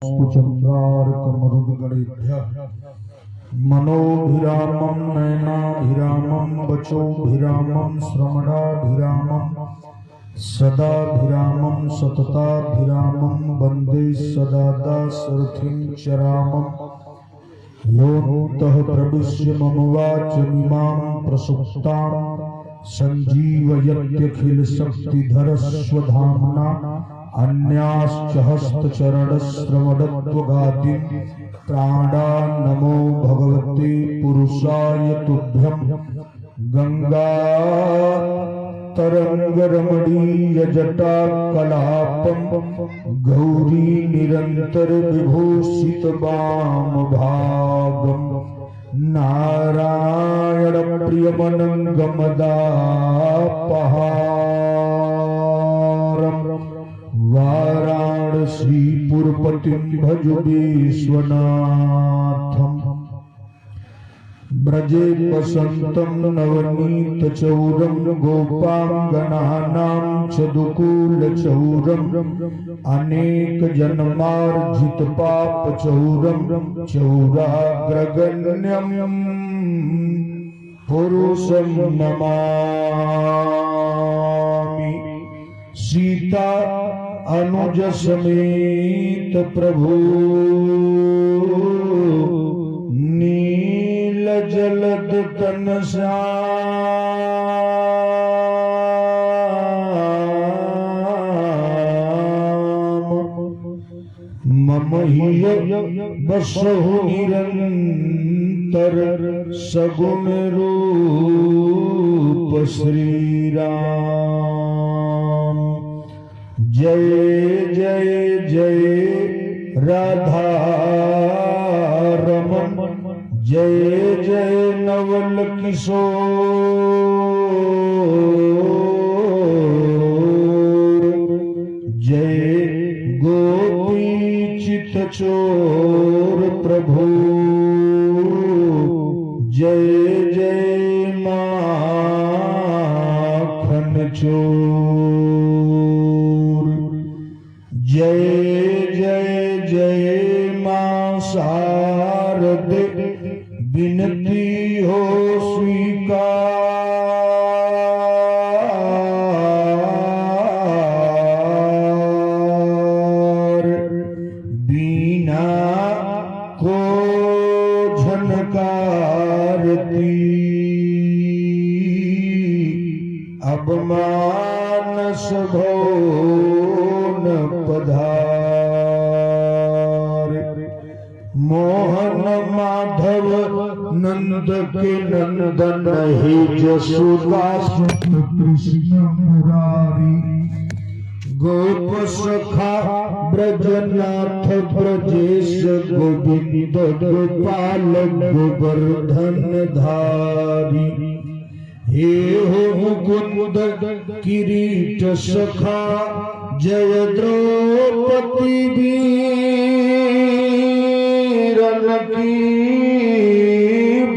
चंद्रार्कमरुद्गणेभ्यः मनोभिरामं नयनाभिरामं वचोभिरामं श्रवणाभिरामं सदाभिरामं सतताभिरामं वन्दे सदा दासरथिं चरामं योऽन्तः प्रविश्य मम वाचमिमां प्रसुप्तां सञ्जीवयत्यखिलशक्तिधरस्वधाम्ना अन्याश्च हस्तचरणश्रवणत्वगादिं प्राणान्नमो भगवते पुरुषाय तुभ्यं गंगा तरंगरमणीयजटाकलापं गौरी निरंतर विभूषित वामभागं नारायण प्रियमनंगमदापहारं वाराणसीपुरपतिं भज विश्वनाथम् ब्रजे वसन्तं नवनीतचौरं गोपाङ्गनानां चदुकूलचौरं अनेकजन्मार्जितपापचौरं चौराग्रगण्यं पुरुषं नमामि। सीता अनुज समेत प्रभु जलद तन श्याम मम हिय बसहु निरंतर सगुण रूप श्री राम। जय जय जय राधा रमन जय जय नवल किशोर जय गोपी चित चोर प्रभु जय जय माखन चोर जय जय जय मां शारदे विनती हो स्वीकार बीना को झनकारती अब मानस भोन पधार। मोहन माधव नंद के नंदन हे जसोदा कृष्ण मुरारी गोप सखा ब्रजनाथ ब्रजेश गोविंद गोपाल गोवर्धन धारी। हे हो मुकुंद किरीट सखा जय द्रौपदी वीरन की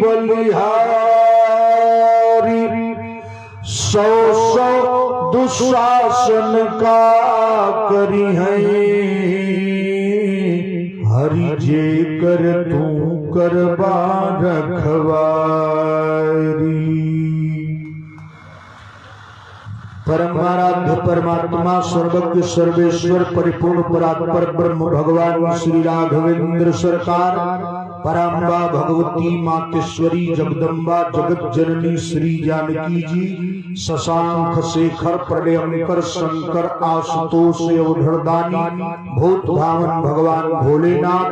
बलिहारी। सौ सौ दुशासन का करी है हरि जे कर तू करबा रखवारी। परमाराध्य परमात्मा सर्वज्ञ सर्वेश्वर परिपूर्ण परात्पर ब्रह्म भगवान श्री राघवेंद्र सरकार पराम्बा भगवती मातेश्वरी जगदम्बा जगत जननी श्री जानकी जी शशांक शेखर प्रलयंकर शंकर आशुतोष अवधरदानी भूत धामन भगवान भोलेनाथ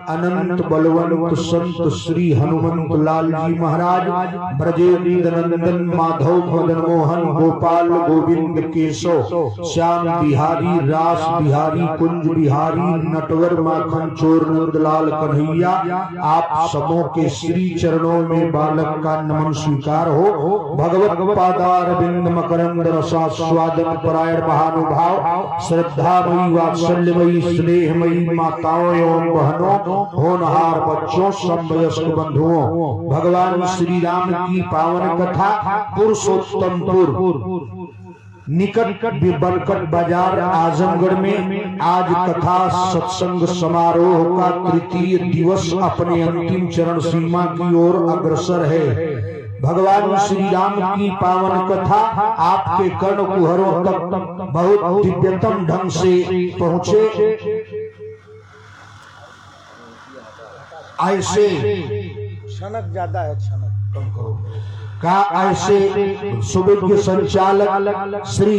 अनंत बलवंत संत श्री हनुमंत लाल जी महाराज ब्रजेंद्र नंदन माधव मदन मोहन गोपाल गोविंद केशव श्याम बिहारी रास बिहारी कुंज बिहारी नटवर माखन चोर नंदलाल कन्हैया आप सबों के श्री चरणों में बालक का नमन स्वीकार हो। भगवत पादार बिंद मकरंद रसास्वादन परायण महानुभाव श्रद्धामयी वात्सल्यमयी स्नेहमयी माताओं एवं बहनों होनहार बच्चों समवयस्क बंधुओं भगवान श्री राम की पावन कथा पुरुषोत्तमपुर निकट बरकट बाजार आजमगढ़ में आज कथा सत्संग समारोह का तृतीय दिवस अपने अंतिम चरण सीमा की ओर अग्रसर है। भगवान श्री राम की पावन कथा आपके कर्ण कुहरों तक बहुत दिव्यतम ढंग से पहुँचे। ऐसे क्षणक ज्यादा है, क्षणक कम करो का ऐसे सुविज्ञ संचालक श्री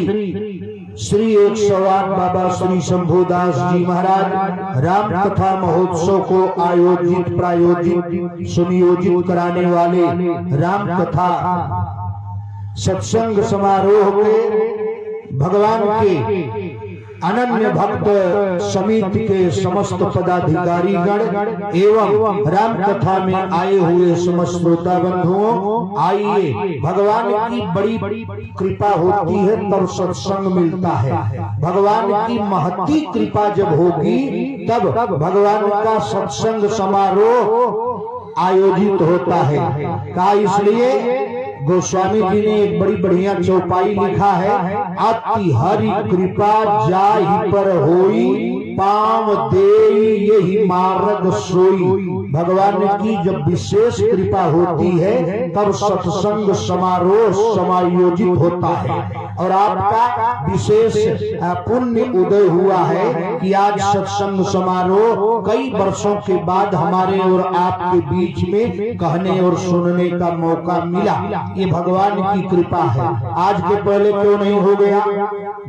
108 बाबा श्री शंभुदास जी महाराज राम कथा महोत्सव को आयोजित प्रायोजित सुनियोजित कराने वाले राम कथा सत्संग समारोह के भगवान के अनन्य भक्त समिति के समस्त पदाधिकारी गण एवं राम कथा में आए हुए समस्त श्रोता बंधुओं, आइए भगवान की बड़ी कृपा होती है तब सत्संग मिलता है। भगवान की महती कृपा जब होगी तब भगवान का सत्संग समारोह आयोजित होता है। का इसलिए गोस्वामी जी ने एक बड़ी बढ़िया चौपाई लिखा है, आपकी हरि कृपा जाहि पर होई पाव दे यही मार्ग सोई। भगवान की जब विशेष कृपा होती है तब सत्संग समारोह समायोजित होता है और आपका विशेष पुण्य उदय हुआ है कि आज सत्संग समारोह कई वर्षों के बाद हमारे और आपके बीच में कहने और सुनने का मौका मिला। ये भगवान की कृपा है। आज के पहले क्यों नहीं हो गया?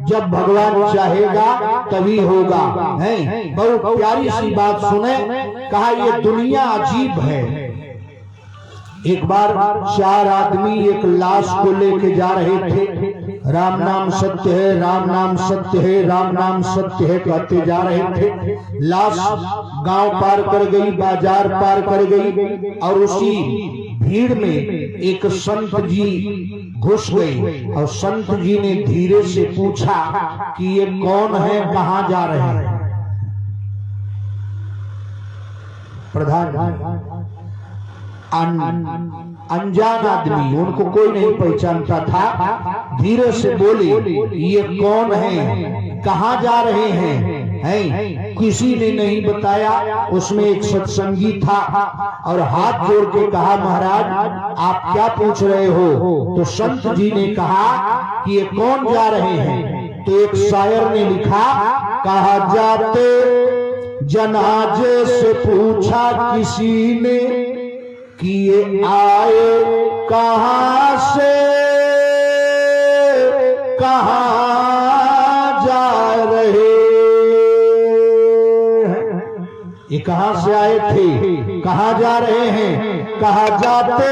जब भगवान चाहेगा तभी होगा। है बहुत प्यारी सी बात सुने, कहा ये दुनिया अजीब है। एक बार 4 आदमी एक लाश को लेके जा रहे थे। राम नाम सत्य है, राम नाम सत्य है, राम नाम सत्य है कहते जा रहे थे। लाश गांव पार कर गई, बाजार पार कर गई और उसी भीड़ में एक संत जी घुस गए और संत जी ने धीरे से पूछा कि ये कौन है, कहाँ जा रहे हैं? प्रधान अनजान आदमी, उनको कोई नहीं पहचानता था। धीरे से बोले ये कौन है, कहाँ जा रहे हैं? किसी ने नहीं बताया। उसमें एक सत्संगी था और हाथ जोड़ के कहा महाराज आप क्या पूछ रहे हो? तो संत जी ने कहा कि ये कौन जा रहे हैं? तो एक शायर ने लिखा, कहा जाते जनाजे से पूछा किसी ने कि ये आए कहां से, कहां जा रहे हैं? ये कहां से आए थे, कहां जा रहे हैं? कहा जाते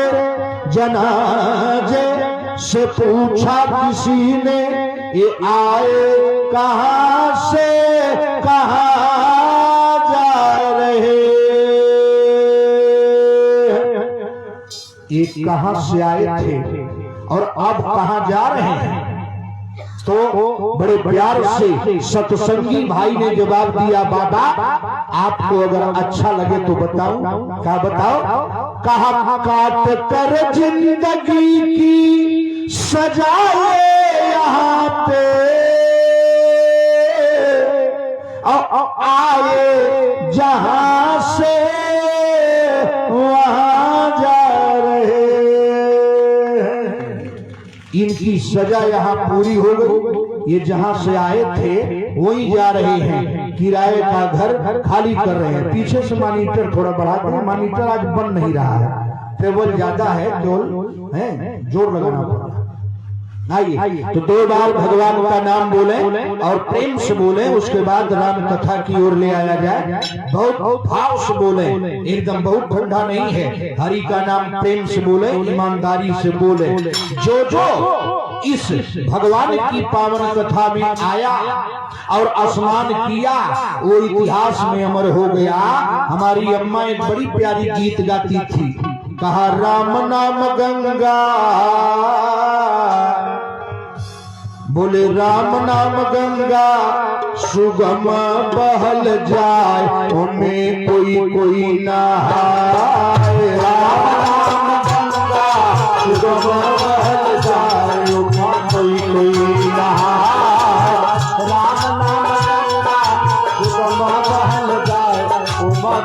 जनाजे से पूछा किसी ने ये आए कहां से, कहां जा रहे? ये कहां से आए थे और अब कहां जा रहे हैं? तो बड़े प्यार से सत्संगी भाई ने जवाब दिया, बाबा आपको अगर अच्छा लगे तो बताऊं। क्या बताओ? कहा काट कर जिंदगी की सजाए यहाँ पे आए जहां से वहां जा रहे हैं। इनकी सजा यहाँ पूरी हो गई। ये जहां से आए थे वही जा रहे हैं। किराए का घर खाली कर रहे हैं। पीछे से मॉनिटर थोड़ा बढ़ा दें, मॉनिटर आज बन नहीं रहा है, टेबल ज्यादा है, केवल है जोर लगाना पड़ा। आइए तो 2 बार भगवान का नाम बोले और प्रेम से बोले, उसके बाद राम कथा की ओर ले आया जाए। बहुत भाव से बोले, एकदम बहुत ठंडा नहीं है। हरि का नाम प्रेम से बोले, ईमानदारी से बोले। जो इस भगवान की पावन कथा में आया और स्नान किया वो इतिहास में अमर हो गया। हमारी अम्मा एक बड़ी प्यारी गीत गाती थी, कहा राम नाम गंगा, बोले राम नाम गंगा सुगम बहल जाए, उनमें कोई कोई नहाए। राम नाम गंगा सुगम बहल जाए, उनमें कोई कोई नहाए।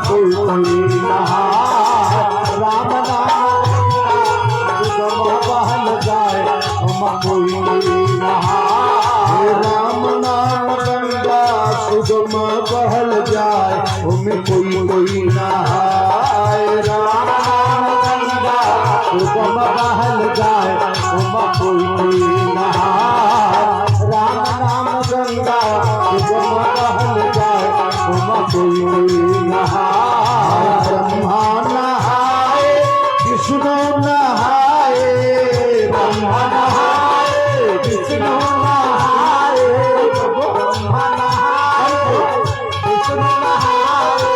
कोई कोई नहाए राम नाम बहल जाए कोई कोई नहाए राम नाम गंगा सुगम बहल जाए उनमें कोई कोई नहाए राम नाम गंगा सुगम बहल जाए उनमें कोई कोई नहाए राम नाम गंगा सुगम बहल जाए उनमें कोई कोई नहाए ब्रह्मा नहाए विष्णु नहाए ब्रह्मा नहाए विष्णु नहाए ब्रह्मा नहाए विष्णु नहाए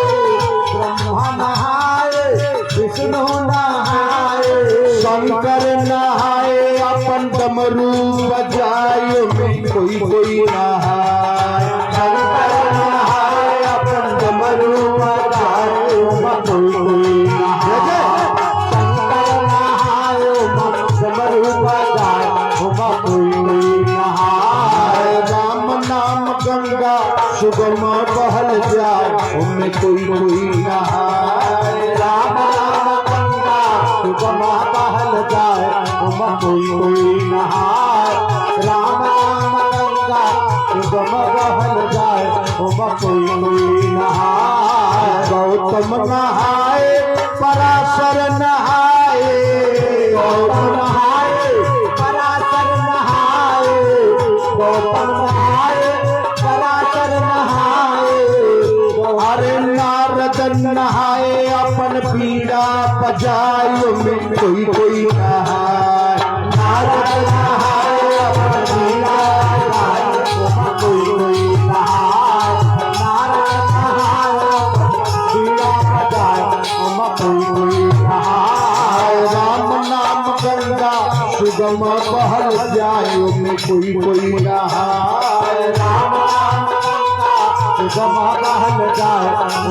ब्रह्मा नहाए विष्णु नहाए शंकर नहाए अपन डमरू बजाए में कोई कोई नहाए शंकर नहाए अपन डमरू बजाए में कोई कोई नहाए शंकर नहाए डमरू बजाए में कोई कोई नहाए राम नाम गंगा सुगम बहल जाए उनमें कोई कोई नहाए राम नाम गंगा सुगम बहल जाए उनमें कोई कोई नहाए राम नाम गंगा सुगम बहल जाए उनमें कोई कोई नहाए गौतम नहाए पराशर नहाए गौतम नहाए पराशर नहाए गौतम नहाए पराशर नहाए अरे नारद नहाए अपन पीड़ा बजाए में कोई कोई नहाए नारद नहाए अपन पीड़ा बजाए में कोई कोई नहाए नारद नहाए अपन पीड़ा बजाए में कोई कोई नहाए राम नाम गंगा सुगम बहल जाए में कोई कोई नहाए राम नाम गंगा सुगम बहल जाए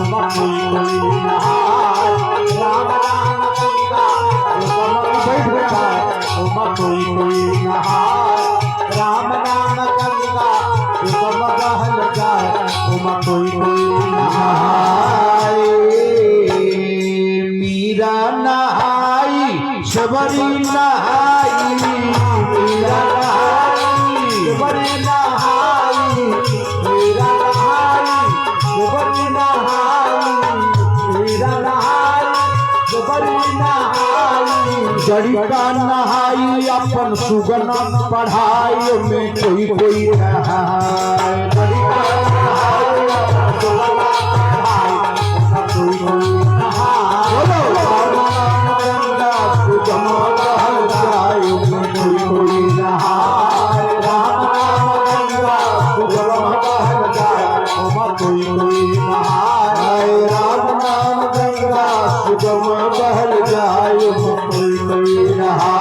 में कोई कोई नहाए राम नाम गंगा सुगम बैठ जाए में कोई कोई नहाए राम नाम गंगा सुगम बहल जाए में कोई कोई नहाए मीरा नहाई शबरी नहाई मीरा नहाई शबरी नहाई मीरा नहाई शबरी नहाई मीरा नहाई शबरी नहाई जड़िका नहाई अपन सुगन पढ़ाई में कोई कोई नहाए जड़िका नहाई अपन सुगन पढ़ाई में कोई कोई नहाए गंगा सुगम बहल जाए में कोई कोई नहाए राम नाम गंगा सुगम बहल जाए में कोई कोई नहाए राम नाम गंगा सुगम बहल जाए में कोई कोई नहाए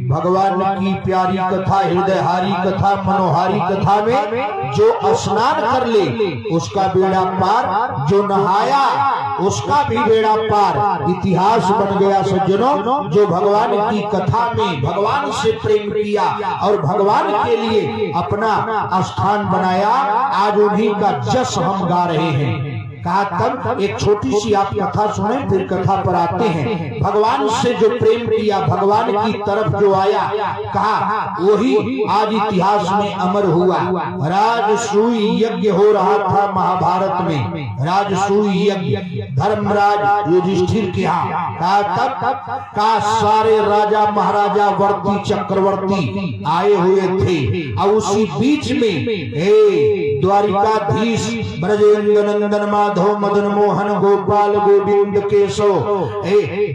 भगवान की प्यारी कथा हृदयहारी कथा मनोहारी कथा में जो स्नान कर ले उसका बेड़ा पार जो नहाया उसका भी बेड़ा पार इतिहास बन गया सज्जनों जो भगवान की कथा में भगवान से प्रेम किया और भगवान के लिए अपना स्थान बनाया आज उन्हीं का जस हम गा रहे हैं कहा तब एक छोटी सी आप कथा सुने फिर कथा पर आते हैं भगवान से जो प्रेम किया भगवान की तरफ जो आया कहा वही आज इतिहास में अमर हुआ राजसूय यज्ञ हो रहा था महाभारत में राजसूय यज्ञ धर्मराज युधिष्ठिर के यहाँ कहा तब का सारे राजा महाराजा वर्ती चक्रवर्ती आए हुए थे और उसी बीच में द्वारिकाधीश ब्रजेंद्र नंदन माधव मदन मोहन गोपाल गोविंद केशव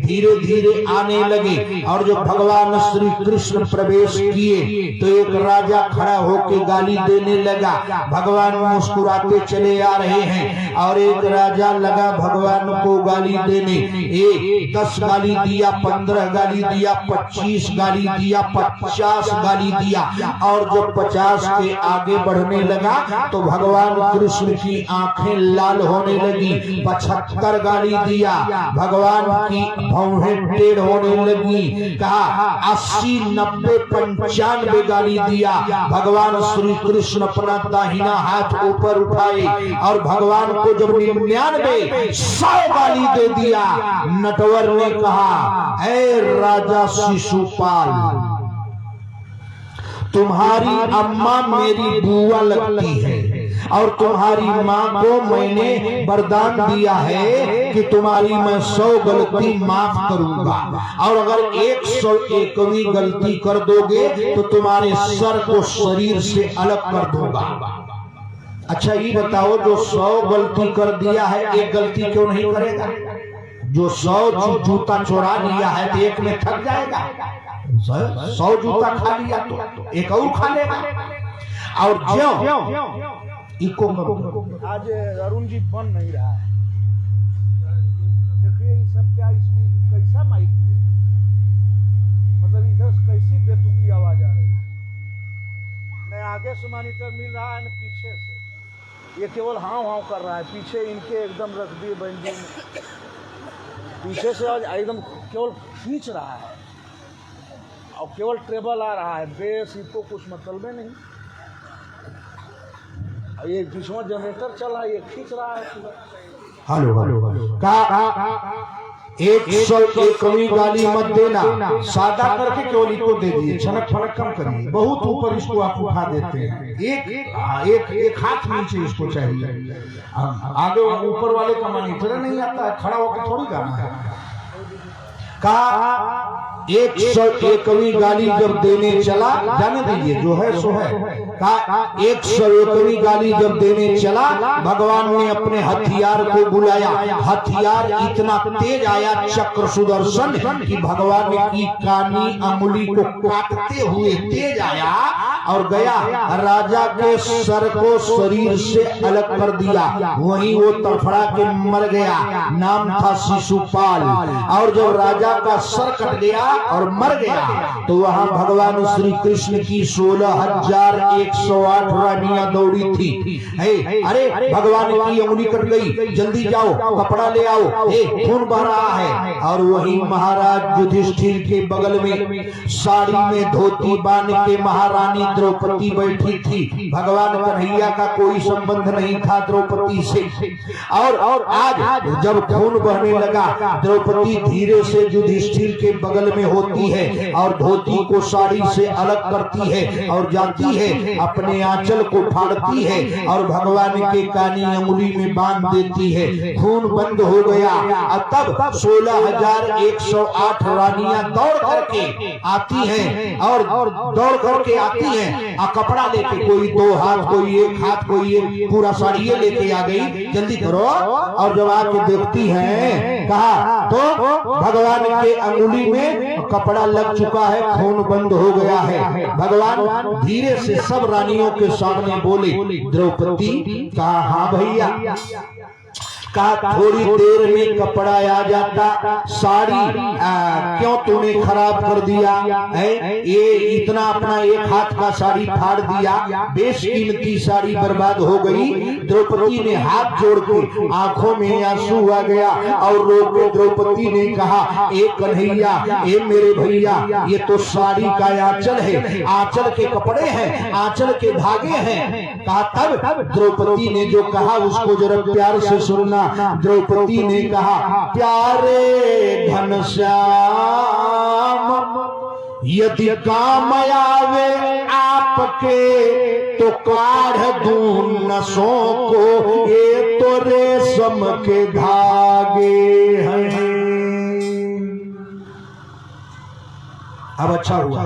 धीरे धीरे आने लगे और जब भगवान श्री कृष्ण प्रवेश किए तो एक राजा खड़ा होकर गाली देने लगा भगवान मुस्कुराते चले आ रहे हैं और एक राजा लगा भगवान को गाली देने 10 गाली दिया 15 गाली दिया 25 गाली दिया 50 गाली दिया और जब 50 के आगे बढ़ने लगा तो भगवान कृष्ण की आंखें लाल होने लगी। 75 गाली दिया, भगवान की भौहें टेढ़ होने लगी। कहा 80, 90, 95 गाली दिया। भगवान श्री कृष्ण अपना दाहिना हाथ ऊपर उठाए और भगवान को जब 99, 100 गाली दे दिया, नटवर ने कहा, ऐ राजा शिशुपाल, तुम्हारी अम्मा मेरी बुआ लगती है और तुम्हारी माँ को मैंने वरदान दिया है कि तुम्हारी मैं 100 गलती माफ करूंगा, और अगर 101वीं गलती कर दोगे तो तुम्हारे सर को शरीर से अलग कर दूंगा। अच्छा ये बताओ, जो 100 गलती कर दिया है, एक गलती क्यों नहीं करेगा? जो 100 जूता चुरा लिया है तो एक में थक जाएगा। 100 जूता खा लिया तो एक और खा लेगा। और क्यों इको आज अरुण जी बन नहीं रहा है। देखिए ये सब क्या, इसमें कैसा माइक है, मतलब इधर कैसी बेतुकी आवाज आ रही है। न आगे से मॉनिटर मिल रहा है न पीछे से। ये केवल हाव हाव कर रहा है, पीछे इनके एकदम रख दिए बंदी, पीछे से एकदम केवल खींच रहा है और केवल ट्रेबल आ रहा है, बेस इसको कुछ मतलब नहीं। ये बीच में जनरेटर चल रहा है, ये खींच रहा है पूरा। हेलो का 101वीं गाली मत देना, सादा करके केवल इसको दे दिए, छनक फनक कम करिए, बहुत ऊपर इसको आप उठा देते हैं। एक हाथ नीचे इसको चाहिए, आगे ऊपर वाले का मॉनिटर नहीं आता है, खड़ा होकर थोड़ी गाना है। का 101वीं गाली जब देने चला, जाने दीजिए जो है सो है। का 101वीं गाली जब देने चला, भगवान ने अपने हथियार को बुलाया। हथियार इतना तेज आया, चक्र सुदर्शन, कि भगवान की कानी अंगुली को काटते हुए तेज आया और गया राजा के सर को शरीर से अलग कर दिया। वहीं वो तड़फड़ा के मर गया। नाम था शिशुपाल। और जब राजा का सर कट गया और मर गया तो वहां भगवान श्री कृष्ण की 16,108 रानियां दौड़ी थी। अरे भगवान की अंगुली कट गई, जल्दी जाओ कपड़ा ले आओ, खून बह रहा है। और वही महाराज युधिष्ठिर के बगल में साड़ी में धोती बांध के महारानी द्रौपदी बैठी थी। भगवान कन्हैया का कोई संबंध नहीं था द्रौपदी से। और आज जब खून बहने लगा, द्रौपदी धीरे से युधिष्ठिर के बगल में होती है और धोती को साड़ी से अलग करती है और जाती है, अपने आंचल को फाड़ती है और भगवान के कानी अंगुली में बांध देती है। खून बंद हो गया। और तब 16,108 रानियां दौड़ करके आती हैं और दौड़ करके आती हैं और कपड़ा लेके, कोई 2 हाथ, कोई 1 हाथ, कोई एक पूरा साड़ी लेके आ गई, जल्दी करो। और जब आके देखती हैं, कहा तो भगवान के अंगुली में कपड़ा लग चुका है, खून बंद हो गया है। भगवान धीरे से सब रानियों के सामने बोले, द्रौपदी, कहा हाँ भैया, कहा थोड़ी देर में कपड़ा आ जाता, साड़ी क्यों तूने खराब कर दिया है? ये इतना अपना 1 हाथ का साड़ी फाड़ दिया, बेशकीमती साड़ी बर्बाद हो गई। द्रौपदी ने हाथ जोड़ के आंखों में आंसू आ गया और रो के द्रौपदी ने कहा, ए कन्हैया, ए मेरे भैया, ये तो साड़ी का आंचल है, आंचल के कपड़े हैं, आंचल के धागे हैं। कहा तब द्रौपदी ने जो कहा उसको जरा प्यार से सुनना। द्रौपदी ने कहा, प्यारे घनश्याम, यदि काम आवे आपके तो काढ़ दूं नसों को, ये तो रेशम के धागे हैं। अब अच्छा हुआ,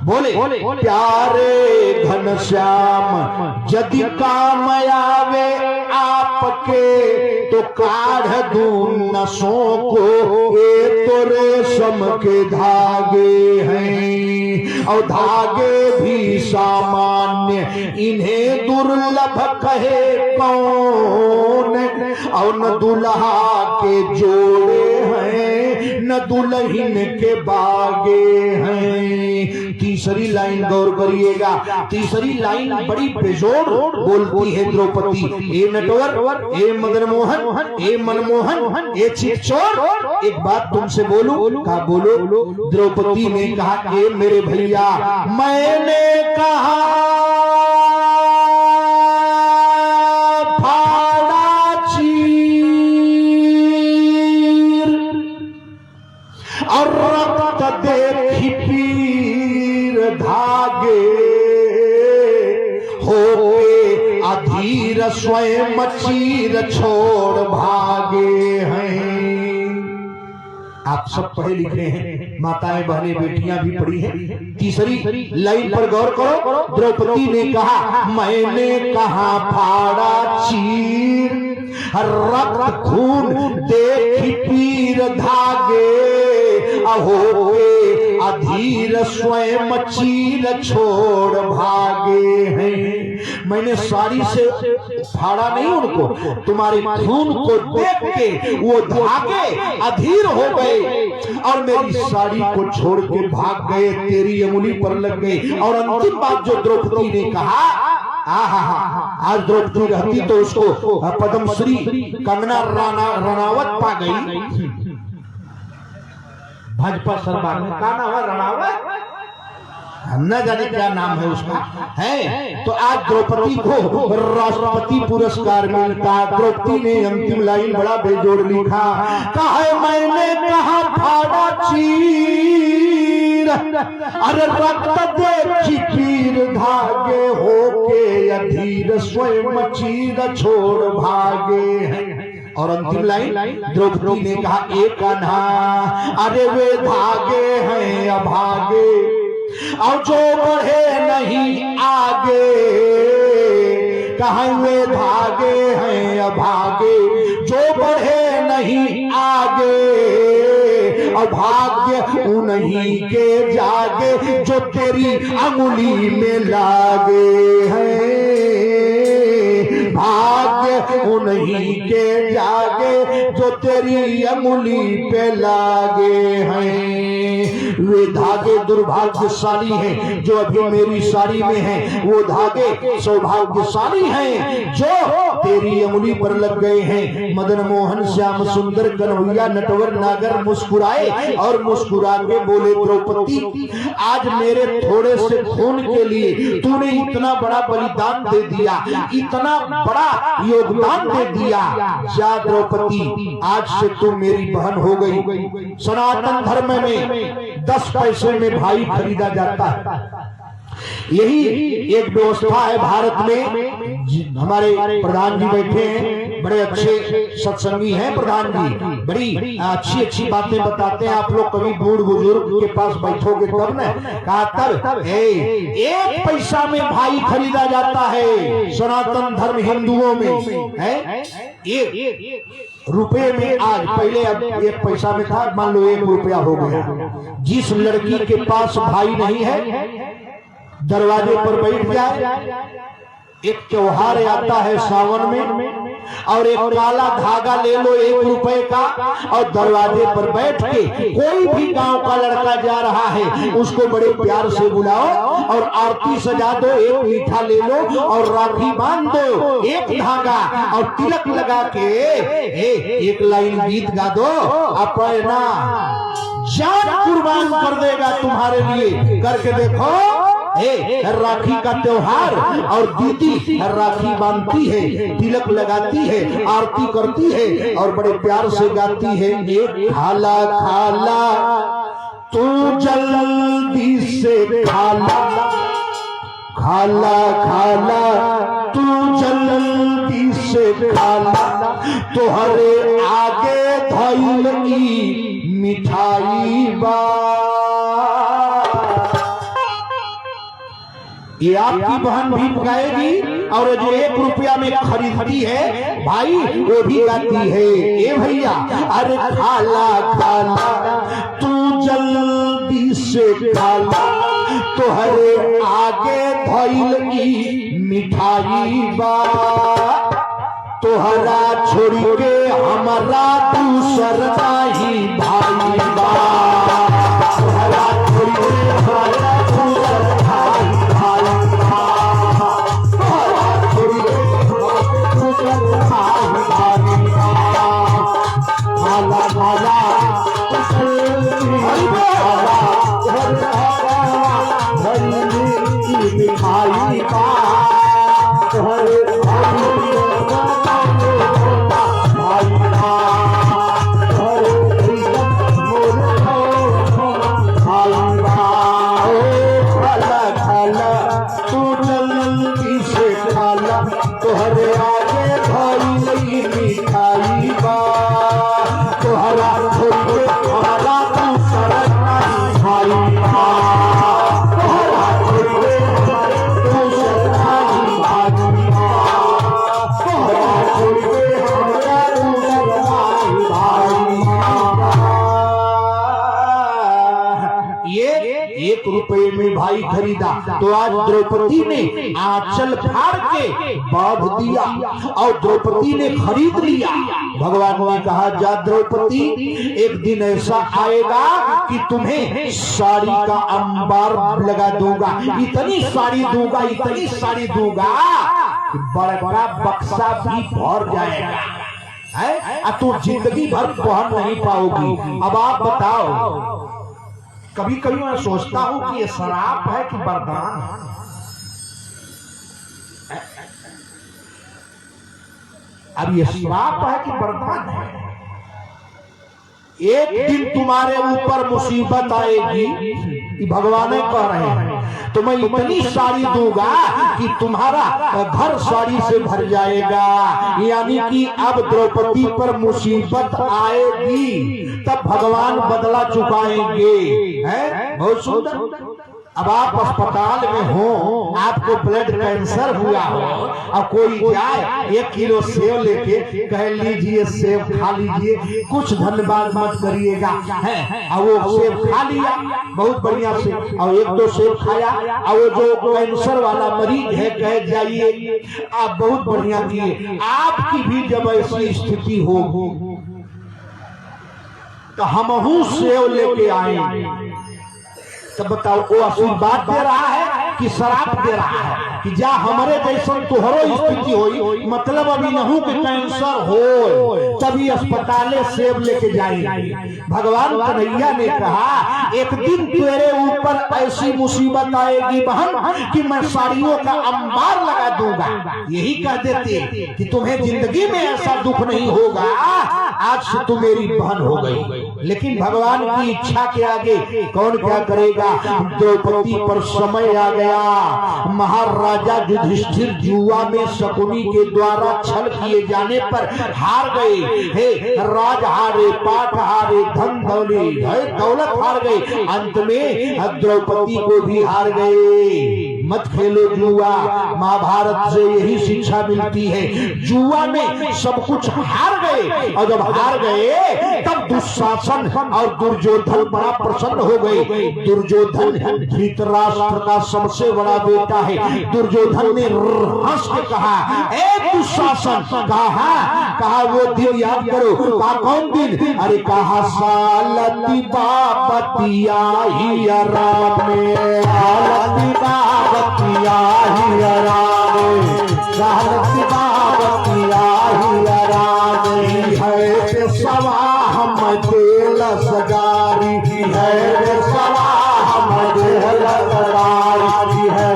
बोले प्यारे घनश्याम, यदि काम आवे आपके तो काढ़ दूं नसों को, ये तो रेशम के धागे हैं। और धागे भी सामान्य, इन्हें दुर्लभ कहे कौन, और न दुल्हा के जोड़े हैं न दुल्हन के बागे हैं। तीसरी लाइन गौर करिएगा, तीसरी लाइन बड़ी बेजोड़ बोलती है द्रौपदी। ए नटवर, ए मदन मोहन, ए मनमोहन, ए चितचोर, एक बात तुमसे बोलूं? कहा बोलो। द्रौपदी ने कहा ए मेरे भैया, मैंने कहा फाड़ा चीर और रक्त देखी पीर धागे होके अधीर स्वयं चीर छोड़ भागे हैं। आप सब पढ़े लिखे हैं, माताएं बहनें बेटियां भी पढ़ी हैं। तीसरी लाइन पर गौर करो। द्रौपदी ने कहा मैंने कहा फाड़ा चीर रक्त खून देखी पीर धागे अहो अधीर स्वयं चीर छोड़ भागे हैं। मैंने साड़ी से फाड़ा नहीं उनको, तुम्हारे खून को देख के वो धागे अधीर हो गए और मेरी साड़ी को छोड़ के भाग गए, तेरी अंगुली पर लग गए। और अंतिम बात जो द्रौपदी ने कहा, आज द्रौपदी रहती तो उसको पद्मश्री कंगना रनावत पा गई। भाजपा सरकार में का नाम है रनावत, हम न जाने क्या नाम है उसका है। तो आज द्रौपदी को राष्ट्रपति पुरस्कार मिलता। द्रौपदी ने अंतिम लाइन बड़ा बेजोड़ लिखा, कहा मैंने कहा फाड़ा चीर अरे रक्त देखी पीर धागे होके अधीर स्वयं चीर छोड़ भागे हैं। और अंतिम लाइन द्रौपदी ने कहा एक कान्हा अरे वे धागे हैं अभागे और जो बढ़े नहीं आगे, कहाँ वे धागे हैं अभागे जो बढ़े नहीं आगे, अभाग्य उन्हीं के जागे जो तेरी अंगुली में लागे हैं। भाग्य उन्हीं के जागे जो तेरी अंगुली पे लागे हैं। वे धागे दुर्भाग्यशाली हैं जो अभी मेरी साड़ी में हैं, वो धागे सौभाग्यशाली हैं जो तेरी अंगुली पर लग गए हैं। मदन मोहन श्याम सुंदर कन्हैया नटवर नागर मुस्कुराए और मुस्कुरा के बोले द्रौपदी आज मेरे थोड़े से खून के लिए तूने इतना बड़ा बलिदान दे दिया, इतना बड़ा योगदान दे दिया। जा द्रौपदी आज से तू मेरी बहन हो गई। सनातन धर्म में 10 पैसे में भाई खरीदा जाता है। यही एक व्यवस्था है भारत में। हमारे प्रधान जी बैठे हैं, बड़े अच्छे सत्संगी हैं प्रधान जी, बड़ी अच्छी अच्छी बातें बताते हैं। आप लोग कभी बूढ़ बुजुर्ग के पास बैठोगे तब न, कहा तब 1 पैसा में भाई खरीदा जाता है सनातन धर्म हिंदुओं में है। 1 रुपए में आज, पहले अब 1 पैसा में था, मान लो 1 रुपया हो गया। जिस लड़की के पास भाई नहीं है दरवाजे पर बैठ जाए। एक त्योहार आता है सावन में और एक काला धागा ले लो 1 रुपए का और दरवाजे पर बैठ के कोई भी गांव का लड़का जा रहा है उसको बड़े प्यार से बुलाओ और आरती सजा दो, 1 मीठा ले लो और राखी बांध दो, 1 धागा और तिलक लगा के 1 लाइन गीत गा दो। अपना जान कुर्बान कर देगा तुम्हारे लिए, करके देखो। राखी का त्योहार और दीदी राखी बांधती है, तिलक लगाती है, आरती करती है और बड़े प्यार से गाती है, एक खाला खाला तू जल्दी से खाला, खाला खाला तू जल्दी से खाला, तोहरे आगे धइल मिठाई बा। ये आपकी बहन भी गाएगी और जो 1 रुपया में खरीदती है भाई वो भी गाती है। ए भैया अरे खाला खाला तू जल्दी से खाला, तोहरे आगे धइल ई मिठाई बा। तोहरा छोड़ी के हमारा दूसर नहीं भाई बा। तोहरा छोड़ी के हमारा दूसर भाई भाई बा। तोहरा छोड़ी के हमारा दूसर भाई भाई बा। भाला भाला भाई भाला भाई बा। तोहरे तोहरे आगे भाई नहीं मिठाई बा। तोहरा छोड़ हमारा दूसर नहीं भाई बा। तोहरा छोड़ दूसर नहीं भाई बा। तोहरा छोड़ हमारा दूसर नहीं भाई बा। ये 1 रुपये में भाई खरीदा तो आज द्रौपदी ने आंचल फाड़ के बांध दिया और द्रौपदी ने खरीद लिया। भगवान ने कहा जा द्रौपदी, एक दिन ऐसा आएगा कि तुम्हें साड़ी का अंबार लगा दूंगा, इतनी साड़ी दूंगा, इतनी साड़ी दूंगा कि बड़ा बक्सा भी भर जाएगा है, तू जिंदगी भर पहन नहीं पाओगी। अब आप बताओ, कभी कभी मैं सोचता हूं कि ये शराब है कि वरदान है। अब ये श्राप है कि वरदान है। एक दिन तुम्हारे ऊपर मुसीबत आएगी, भगवान कह रहे हैं, तो मैं इतनी साड़ी दूंगा कि तुम्हारा घर साड़ी से भर जाएगा। यानी कि अब द्रौपदी पर मुसीबत आएगी तब भगवान बदला चुकाएंगे। है बहुत सुंदर। अब आप अस्पताल में हो, आपको ब्लड कैंसर हुआ हो और कोई जाए 1 किलो सेव लेके कह लीजिए सेव खा लीजिए, कुछ धन्यवाद मत करिएगा है, और वो सेव खा लिया बहुत बढ़िया से, और 1-2 सेव खाया, और वो जो कैंसर वाला मरीज है कह जाइए आप बहुत बढ़िया किए। आपकी भी जब ऐसी स्थिति हो तो हमहू सेव लेके आएंगे, तब बताओ वो आशीर्वाद दे रहा है कि शराब दे रहा है कि जा हमारे जैसन तोहरो स्थिति होई, मतलब अभी नहू के कैंसर हो तभी अस्पताले सेब लेके जाएंगे। भगवान कन्हैया ने कहा एक दिन तेरे ऊपर ऐसी मुसीबत आएगी बहन कि मैं साड़ियों का अंबार लगा दूंगा। यही कह देते कि तुम्हें जिंदगी में ऐसा दुख नहीं होगा, आज से तुम मेरी बहन हो गई। लेकिन भगवान की इच्छा के आगे कौन क्या करेगा। द्रौपदी पर समय आ गया। महाराजा युधिष्ठिर जुआ में शकुनी के द्वारा छल किए जाने पर हार गए। हे राज हारे, पाठ हारे, धन दौलत हार गए, अंत में द्रौपदी को भी हार गए। मत खेलो जुआ। महाभारत से यही शिक्षा मिलती है। जुआ में सब कुछ हार गए, और जब हार गए तब दुशासन और दुर्योधन बड़ा प्रसन्न हो गए। दुर्योधन धृतराष्ट्र का सबसे बड़ा बेटा है। दुर्योधन ने हंस के कहा, ए दुशासन, कहा वो दिन याद करो। कहा कौन दिन? अरे कहा सालती बाबतिया ही राम में, सालती बाबतिया ही राम में, सालती बाबतिया ही राम में है सवा हम दिल सगारी है, सवा हम दिल सगारी है,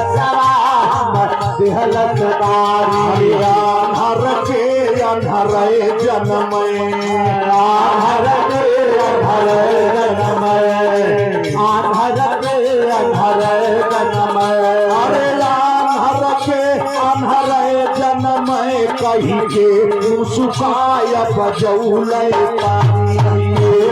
सवा हम दिल सगारी। आधार के अंधर जन्म, आधार के अंधर जन्म, आधार के अंधर जन्म, अरे आधार के अंधर जन्म कही के मुस्काय बजौल तारी,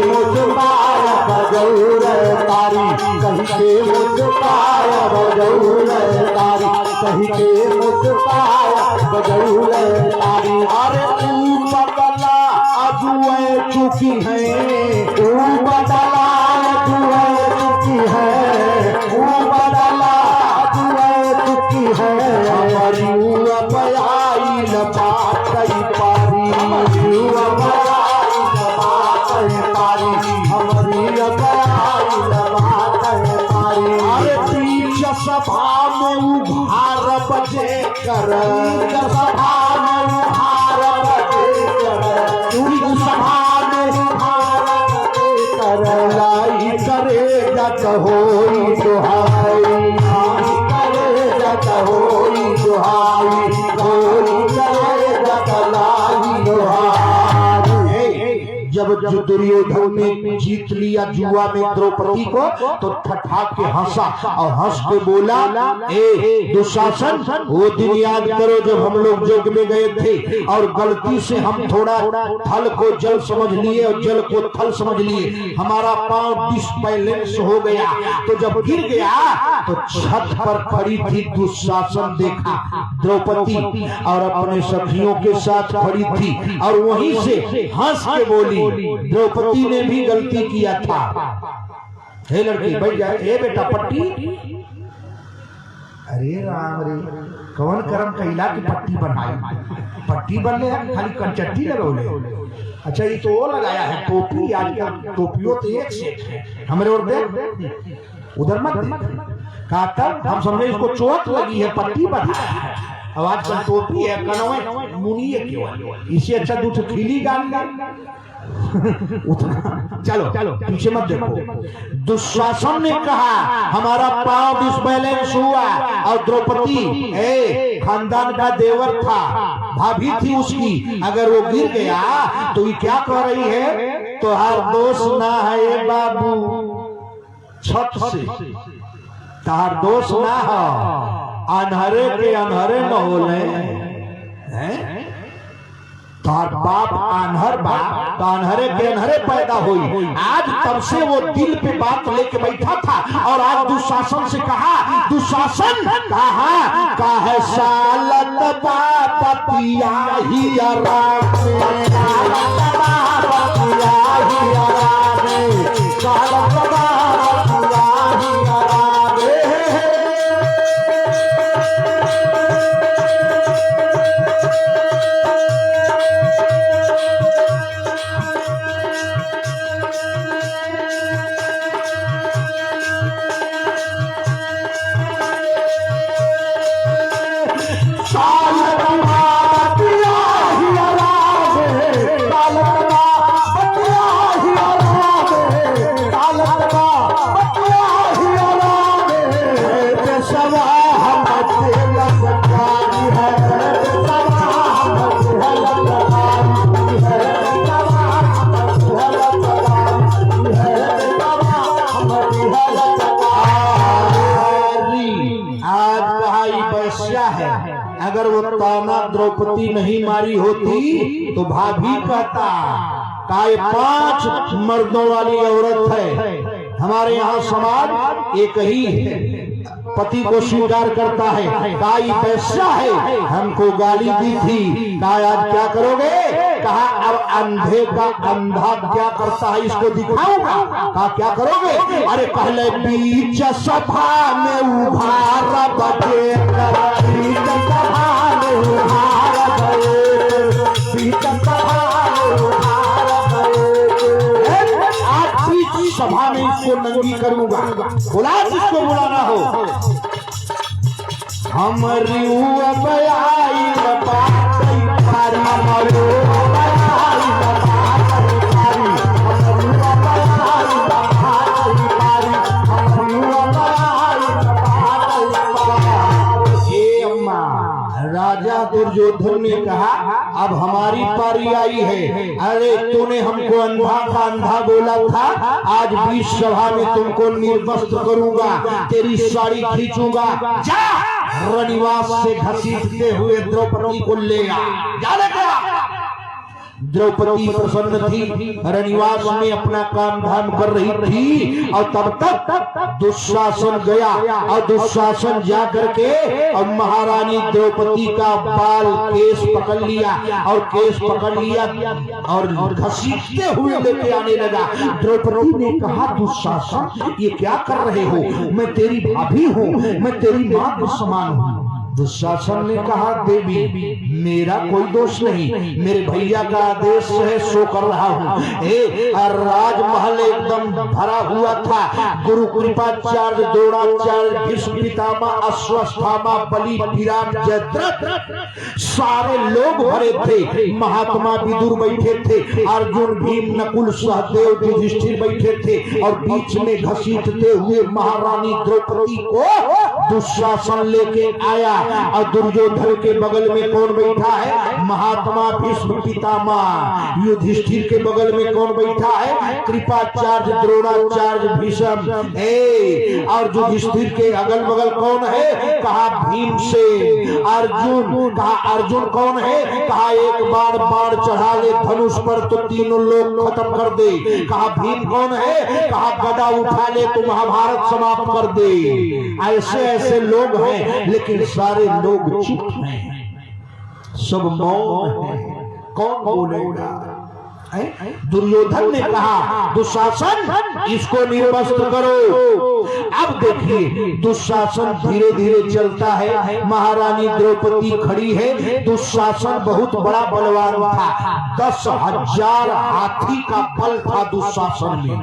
मुस्काय बजौल तारी, कही के मुस्काय बजौल तारी, कही के मुस्काय बजौल तारी। अरे तू बदला अजुए चुकी है, तू बदला अजुए चुकी है, तू बदला अजुए चुकी है। सभा में भारत कर सभा में भारत कर लाई करे जत होई दुहाई करे जत होई दुहाई होई करे जत लाई दुहाई। जब दुर्योधन ने जीत लिया जुआ में द्रौपदी को तो ठठा के हंसा और हंस के बोला, ए दुशासन, वो दिन याद करो जब हम लोग जग में गए थे और गलती से हम थोड़ा थल को जल समझ लिए और जल को थल समझ लिए, हमारा पांव डिसबैलेंस हो गया, तो जब गिर गया तो छत पर खड़ी थी दुशासन देखा द्रौपदी और अपने सखियों के साथ खड़ी थी और वहीं से हंस के बोली, द्रौपदी ने भी गलती किया था। हे लड़की बैठ जाए, हे बेटा पट्टी, अरे राम रे कौन कर्म कैला की पट्टी बनाई, पट्टी बन ले खाली कंचट्टी लगौले। अच्छा ये तो वो लगाया है टोपी, आजकल टोपियों तो एक से हमारे और देख उधर मत काटल, हम समझे इसको चोट लगी है पट्टी बनाया है, अब आजकल टोपी है कनवे मुनिए क्यों, इससे अच्छा दूसरे खिली गान ले। चलो चलो पीछे मत देखो। दुशासन ने कहा हमारा पांव डिसबैलेंस हुआ और द्रौपदी खानदान का देवर था, भाभी थी उसकी, अगर वो गिर गया तो ये क्या कह रही है, तो हर दोष ना है बाबू, छत से तार दोष ना हो, अनहरे के अनहरे न होले हैं, तार बाप अनहर बाप तो अनहरे के अनहरे पैदा हुई। आज तब से वो दिल पे बात लेके बैठा था और आज दुशासन से कहा, दुशासन कहा का है सालत बापतिया ही आराम में, सालत बापतिया ही आराम में, सालत बापतिया ही आराम में। अगर वो ताना द्रौपदी नहीं मारी होती तो भाभी कहता काय 5 मर्दों वाली औरत है, हमारे यहाँ समाज एक ही है, पति को स्वीकार करता है, काई पैसा है, हमको गाली दी थी, काय आज क्या करोगे, कहा अब अंधे का अंधा क्या करता है इसको दिखाऊंगा, कहा क्या करोगे, अरे पहले बीच सभा में उभार बजे, बीच सभा में उभार बजे, बीच सभा में उभार बजे, आज बीच सभा में इसको नंगी करूंगा, बुला जिसको बुलाना हो। हमारी बयाई राजा दुर्योधन ने कहा अब हमारी पारी आई है, अरे तूने हमको अंधा का अंधा बोला था, आज बीच सभा में तुमको निर्वस्त्र करूंगा, तेरी साड़ी खींचूंगा, जा रनिवास से घसीटते हुए द्रौपदी को ले आ। द्रौपदी प्रसन्न थी, रनिवास में अपना काम धाम कर रही थी और तब तक दुशासन गया और दुशासन जा करके और महारानी द्रौपदी का बाल केस पकड़ लिया और केस पकड़ लिया और घसीटते हुए लेके आने लगा। द्रौपदी ने कहा दुशासन ये क्या कर रहे हो, मैं तेरी भाभी हूँ, मैं तेरी माँ के समान हूँ, दुशासन ने कहा देवी मेरा कोई दोष नहीं, मेरे भैया का आदेश है सो कर रहा हूँ। राजमहल एकदम भरा हुआ था। गुरु कृपाचार्य, द्रोणाचार्य, भीष्म पितामह, अश्वत्थामा, बलि, विराट, जयद्रथ सारे लोग भरे थे। महात्मा विदुर बैठे थे, अर्जुन, भीम, नकुल, सहदेव, युधिष्ठिर बैठे थे और बीच में घसीटते हुए महारानी द्रौपदी को दुशासन लेके आया। और दुर्योधन के बगल में कौन बैठा है? महात्मा भीष्म पितामह। युधिष्ठिर के बगल में कौन बैठा है? कृपाचार्य, द्रोणाचार्य, भीष्म। और युधिष्ठिर के अगल बगल कौन है? कहा भीमसेन। अर्जुन, कहा अर्जुन कौन है? कहा एक बार बाण चढ़ा ले धनुष पर तो तीनों लोग खत्म कर दे। कहा भीम कौन है? कहा गदा उठा ले तो महाभारत समाप्त कर दे। ऐसे ऐसे लोग हैं, लेकिन सारे लोग चुप हैं, सब मौन हैं। कौन बोलेगा? दुर्योधन ने कहा दुशासन इसको निर्वस्त्र करो। अब देखिए दुशासन धीरे धीरे चलता है। महारानी द्रौपदी खड़ी है। दुशासन बहुत बड़ा बलवान था। 10,000 हाथी का बल था दुशासन में।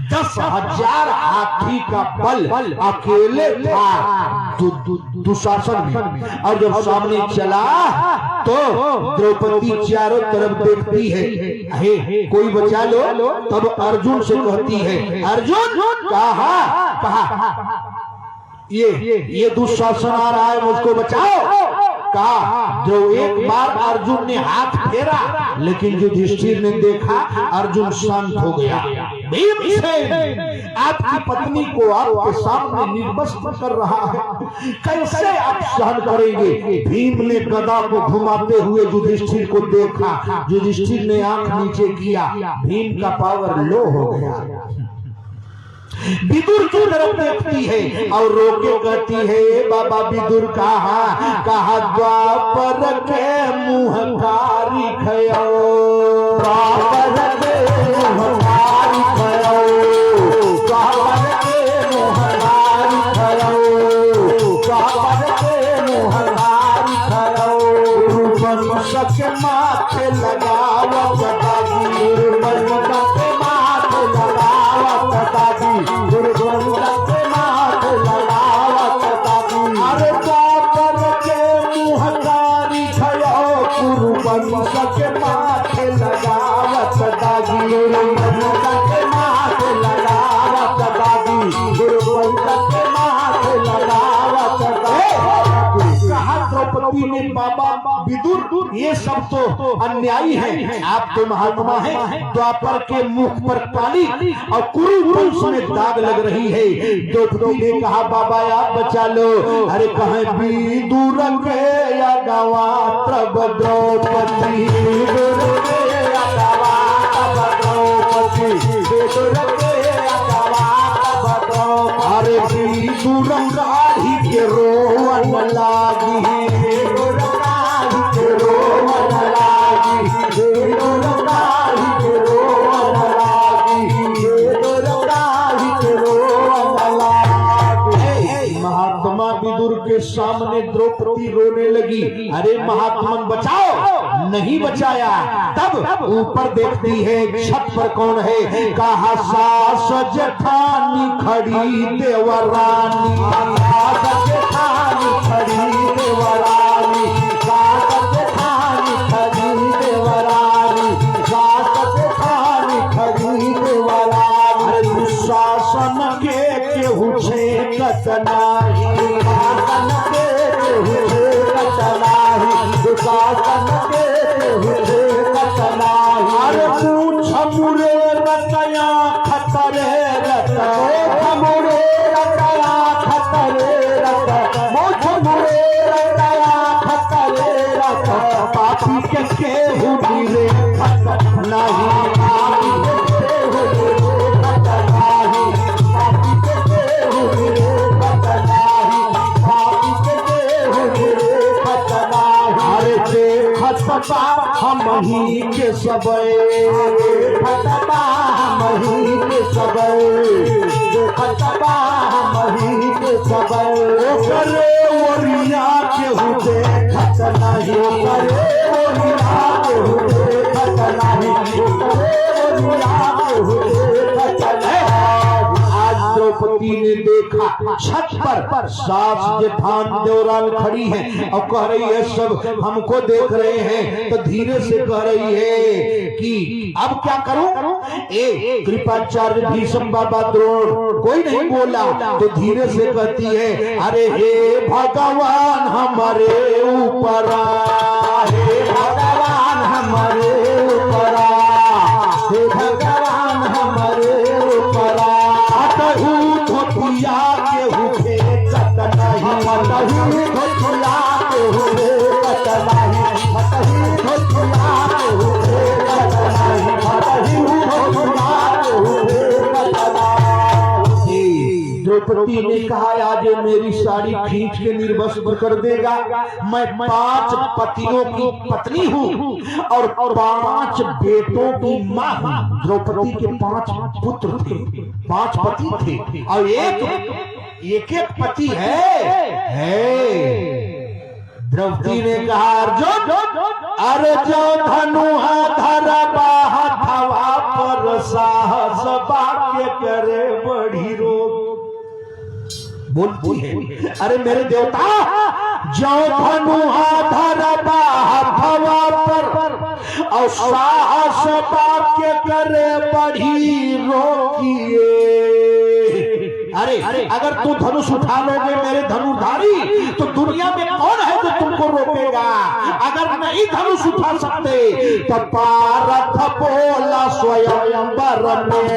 10,000 हाथी का बल अकेले था दुशासन में। और जब सामने चला तो द्रौपदी चारों तरफ देखती है, हे कोई बचा लो। तब अर्जुन से कहती है, अर्जुन कहा ये दुशासन आ रहा है, मुझको बचाओ। कहा जो एक बार अर्जुन ने हाथ फेरा, लेकिन युधिष्ठिर ने देखा अर्जुन शांत हो गया। भीमसेन आपकी पत्नी को आपके सामने निर्वस्त्र कर रहा है, कैसे आप सहन करेंगे? भीम ने गदा को घुमाते हुए युधिष्ठिर को देखा। युधिष्ठिर ने आंख नीचे किया, भीम का पावर लो हो गया। विदुर की तरफ देखती है और रोके कहती है, बाबा विदुर कहा द्वापर के मुँह कारी खयो, द्वापर के मुँह कारी खयो, द्वापर के मुँह कारी खयो, द्वापर के मुँह कारी खयो। वंश के माथे लगावत दागी, वंश के माथे लगावत दागी, गुरु ग्रंथ के माथे लगावत दागी। अरे द्वापर के मुँह कारी खयो, गुरु वंश के माथे लगावत दागी, गुरु वंश के माथे लगावत दागी, गुरु वंश के माथे लगावत दागी। कहा द्रौपदी ने, बाबा विदुर ये सब तो अन्यायी है, आप तो महात्मा हैं। द्वापर के मुख पर काली और कुरु वंश में दाग लग रही है। द्रौपदी ने कहा बाबा आप बचा लो। अरे कहे विदुर के अगवा तब द्रौपदी, विदुर के अगवा तब द्रौपदी, विदुर के अगवा तब द्रौपदी। अरे विदुर काढ़ी के रोवन लागी, विदुर काढ़ी के रोवन लागी, विदुर काढ़ी के रोवन लागी, विदुर काढ़ी के रोवन लागी। महात्मा विदुर के सामने द्रौपदी रोने लगी। अरे महात्मन बचाओ, नहीं बचाया। तब ऊपर देखती है छत पर कौन है? कहा सास जेठानी खड़ी देवरानी, सास जेठानी खड़ी देवरानी, सास जेठानी खड़ी देवरानी, सास जेठानी खड़ी देवरानी। अरे दुशासन के केहू छे कतनाही, दुशासन के केहू छे कतनाही, दुशासन के केहू छे कतनाही। अरे पूछ मुरे रतया खतरे रत, मुरे रतया खतरे रत, मोछ मुरे रतया खतरे रत। पापी के केहू गिरे नहीं, पापी के केहू गिरे नहीं, पापी के केहू गिरे नहीं, पापी के केहू गिरे नहीं। अरे देखत बा हम ही के सबे, देखत बा हम ही के सबे, देखत बा हम ही के सबे। करे ओरिया केहू देखत नहीं, करे ओरिया केहू देखत नहीं, करे ओरिया केहू देखत नहीं। द्रौपदी ने देखा छत पर सास जेठान देवरान खड़ी है और कह रही है सब हमको देख रहे हैं, तो धीरे से कह रही है कि अब क्या करूं? ए कृपाचार्य भीष्म बाबा द्रोण कोई नहीं बोला, तो धीरे से कहती है अरे हे भगवान हमारे ऊपर, हे भगवान हमारे ऊपर, हे भगवान हमारे ऊपर। धोतिया के हुए कत नहीं, मतही धोतिया के हुए कत नहीं, मतही धोतिया के हुए कत नहीं, मतही धोतिया के हुए कत नहीं। द्रौपदी ने कहा आज मेरी साड़ी खींच के निर्वस्त्र कर देगा। मैं 5 पतियों की पत्नी हूँ और 5 बेटों की माँ हूँ। द्रौपदी के 5 पुत्र थे, 5 पति थे और एक पति है। द्रौपदी ने कहा अर्जुन धनु धरबा हथवा पर साहस बाके करे बड़ी रोग। बोलती है अरे मेरे देवता जो धनु धरबा हथवा पर और साहस बाके करे बड़ी रोकिए। अरे अगर तू धनुष उठा लोगे मेरे धनुर्धारी, तो दुनिया में कौन है जो तुमको रोकेगा? अगर नहीं धनुष उठा सकते तो पारथ बोला स्वयंवर में,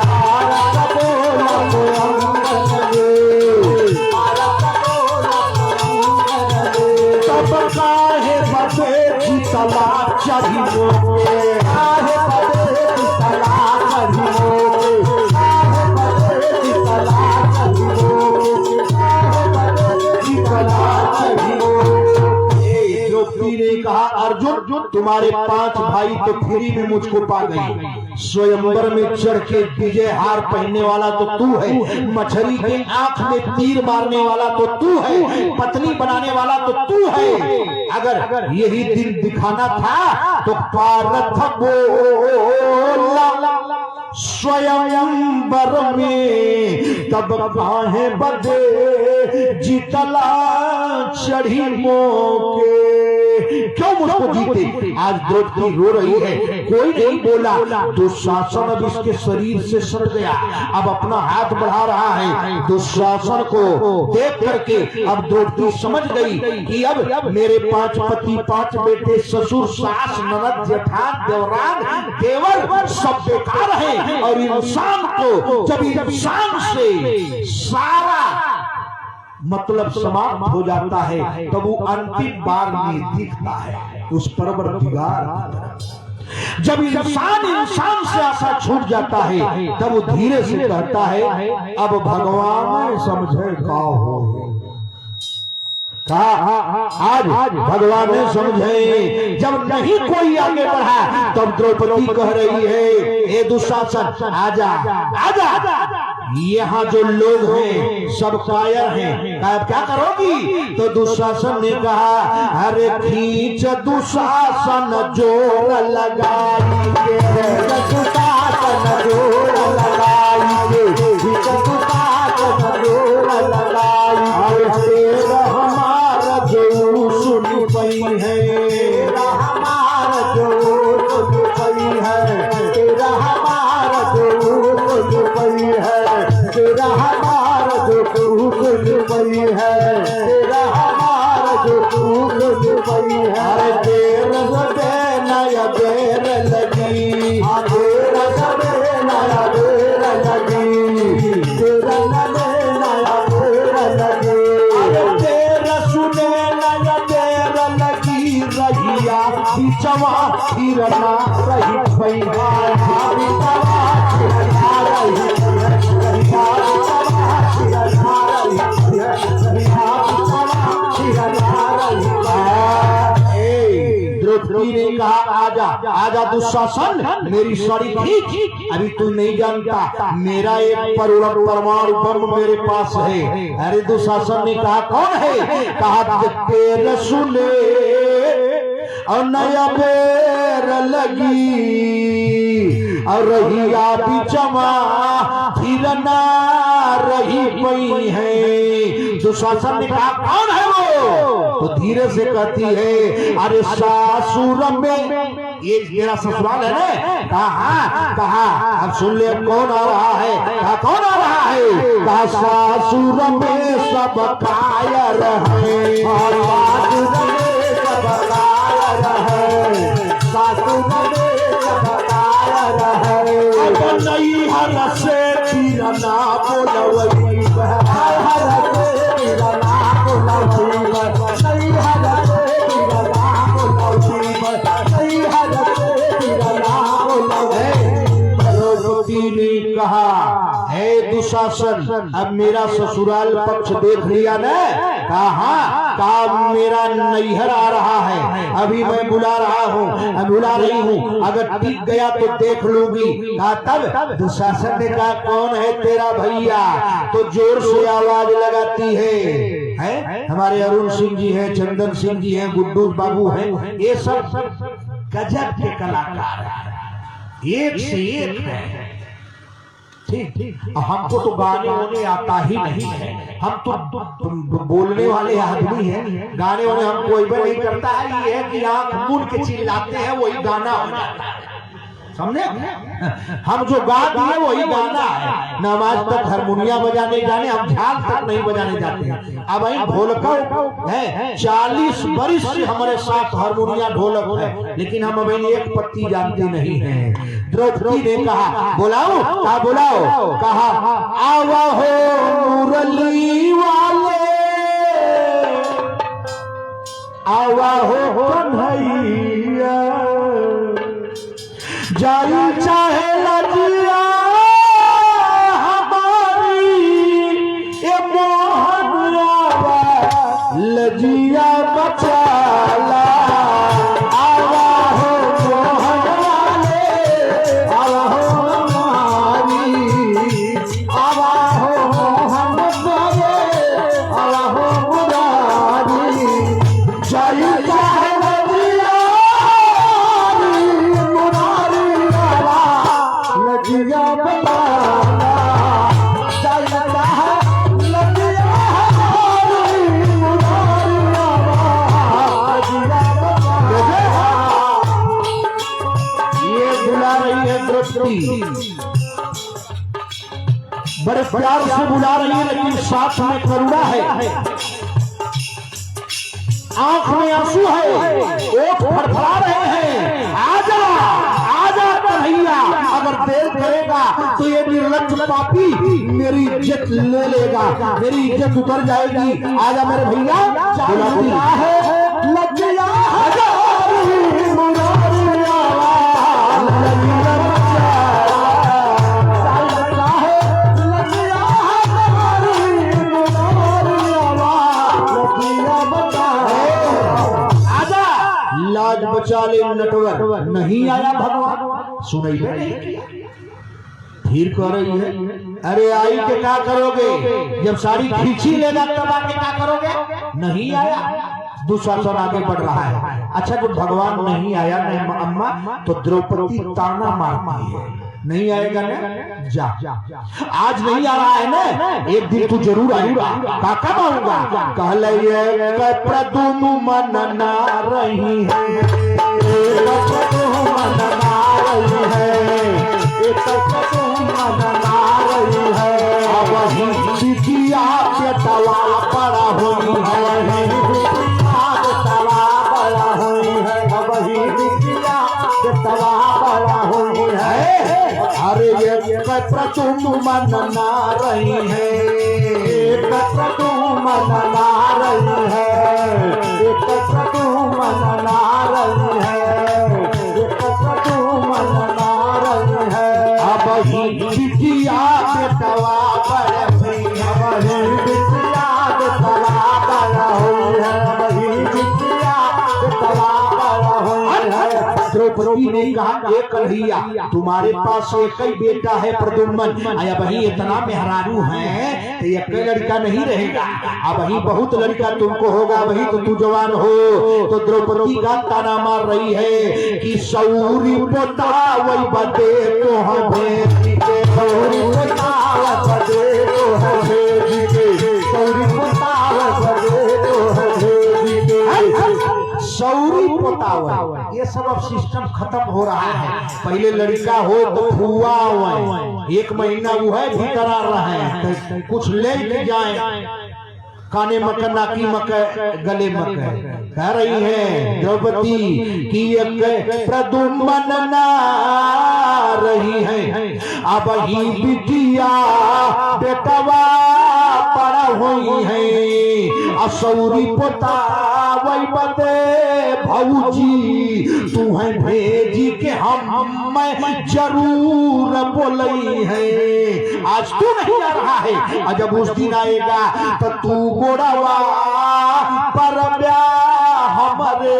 पारथ बोला स्वयंवर में, तब काहे बसे जीतला चढ़ी मोके, काहे बसे जीतला चढ़ी मोके, द्रौपदी ने कहा अर्जुन तुम्हारे 5 भाई तो फ्री में मुझको पा गई, स्वयंवर में चढ़ के विजय हार पहनने वाला तो तू है, मछली के आंख में तीर मारने वाला तो तू है, पत्नी बनाने वाला तो तू है। अगर यही दिन दिखाना था तो पारथ बोला स्वयंवर में, तब काहे बदे जीतला चढ़ी मोके। क्यों मुझको जीते? आज द्रौपदी रो रही है, कोई नहीं बोला। दुशासन अब इसके शरीर से सट गया, अब अपना हाथ बढ़ा रहा है। दुशासन को देख करके अब द्रौपदी समझ गई कि अब मेरे 5 पति 5 बेटे ससुर सास ननद जेठान देवरान देवर सब बेकार है। और इंसान को जब इंसान से सारा मतलब समाप्त हो जाता है तब वो अंतिम बार में दिखता है उस परवरदिगार। जब इंसान से आशा छूट जाता है तब वो धीरे से कहता है अब भगवान समझे का हो। आज भगवान ने समझे। जब नहीं कोई आगे बढ़ा तब द्रौपदी कह रही है हे दुशासन आजा आजा, यहाँ जो लोग हैं सब कायर हैं, अब क्या करोगी? तो दुशासन ने कहा अरे खींच दुशासन जोर लगाइए, दुशासन जोर लगाइए, दुशासन जोर लगाइए। हमारा जो सुन पई है, हमारा जो सुन पई है, तेरा हमारा जो सुन पई है, तेरा हमारा जो सुन पई है, तेरा हमारा जो सुन पई है। देर सदे नया देर लगी, देर सदे नया देर लगी, तेरा नया देर लगी। रहिया बिचवा फिरना रही पैया, बिचवा फिरना रही पैया, द्रौपदी ने कहा आजा आजा दुशासन, मेरी साड़ी खींच। अभी तू नहीं जानता मेरा एक परमाणु बम मेरे पास है। अरे दुशासन ने कहा कौन है? कहा तेरे सुने और नया बेर लगी और रहिया बिचमा फिर ना रही पई है। दुशासन ने कहा कौन है वो? तो धीरे से कहती है अरे सासुर में, ये मेरा ससुराल है ना। कहा अब सुन ले कौन आ रहा है? कहा कौन आ रहा है? कहा सासुर में सब कायर है, सासुर में सब कायर है, सासुर में सब कायर है। अब नहीं हर से तीरना बोलवई, हर से तीरना बोलवई, नहीं हर से तीरना बोलवई, नहीं हर से तीरना बोलवई। द्रौपदी ने कहा हे दुशासन, अब मेरा ससुराल पक्ष देख लिया न? कहा मेरा नैहर आ रहा है, अभी मैं बुला रहा हूँ, बुला रही हूँ, अगर टिक गया तो देख लूंगी। कहा तब दुशासन ने कहा कौन है तेरा भैया? तो जोर से आवाज लगाती है हमारे अरुण सिंह जी हैं, चंदन सिंह जी हैं, गुड्डू बाबू हैं, ये सब गजब के कलाकार हैं, एक से एक है। ठीक, हमको तो गाने वाने आता ही नहीं है, हम तो बोलने वाले आदमी हैं, गाने वाने हम कोई भी नहीं करता है। ये है कि आंख मूंद के चिल्लाते हैं वही गाना हो जाता है, समझे? हम जो गा दिए वही गाना है। नमाज तक हारमोनिया बजाने जाने, हम झाल तक नहीं बजाने जाते हैं। अब वही ढोलक है, 40 वर्ष से हमारे साथ हारमोनिया ढोलक है, लेकिन हम अभी एक पत्ती जानते नहीं हैं। द्रौपदी ने कहा बुलाओ, कहा बुलाओ, कहा आवा हो मुरली वाले, आवा हो कन्हैया, जाई चाहे लजिया हमारी, ये मोहन आवा लजिया बचाला, आवा हो मोहन वाले, आवा हो हमारी, आवा हो मोहन वाले, आवा हो मुरारी, जाई चाहे बड़े प्यार से बुला रही है, लेकिन साथ में करुणा है, आंख में आंसू है, ओठ फड़फड़ा रहे हैं। आजा आजा कन्हैया, अगर देर करेगा तो ये निर्लज्ज पापी मेरी इज्जत ले लेगा, मेरी इज्जत उतर जाएगी। आजा मेरे भैया, बुलाती है लज्जा लाज बचा ले नटवर, नहीं आया भगवान, सुनाई नहीं, फिर कह रही है अरे आई के क्या करोगे, जब साड़ी खींची लेगा तब आके क्या करोगे? नहीं आया। दुशासन आगे बढ़ रहा है। अच्छा जब भगवान नहीं आया न अम्मा, तो द्रौपदी ताना मारती है, नहीं आएगा ना, जा आज नहीं आ रहा है ना, एक दिन तू जरूर आएगा। काका आऊंगा, कहल प्रदुम मन ना रही है, मन ना रही है, वही चिठिया के तवा पड़ा हुई है, तवा पड़ा हुई है, वही चिठिया के तवा पड़ा हुई है। अरे ये प्रदुम मन ना रही है, प्रदुम मन ना रही है, प्रदुम मन ना रही है, प्रदुम मन ना रही है। अब ही चिठिया के तवा पर हुई है, वही चिठिया के तवा पर हुई है, वही चिठिया के तवा पर हुई है। द्रौपदी ने कहा एक कन्हैया तुम्हारे पास एक ही बेटा है प्रद्युम्न, आया वही इतना मेहरारू है तो एक लड़का नहीं रहेगा, अब वही बहुत लड़का तुमको होगा, वही तो तू जवान हो। तो द्रौपदी का ताना मार रही है कि सौरी पोतावई बदे तो हमें सौरी पोतावई बदे तो हमें सौरी पोतावई बदे तो हमें सौरी पोतावई। ये सब अब सिस्टम खत्म हो रहा है। पहले लड़का हो तो फुआ हो, एक महीना वो है भीतर आ रहा है तो कुछ ले जाए, काने मक नाकी मक गले मक कह रही है द्रौपदी कि प्रद्युम्न ना रही है, अब ही बिटिया बेटवा पड़ा हुई है, असौरी पोता वही बदे भौजी तू है भेजी के हम मैं जरूर बोलई है। आज तू नहीं आ रहा है और जब उस दिन आएगा तो तू गोड़ावा पर हमारे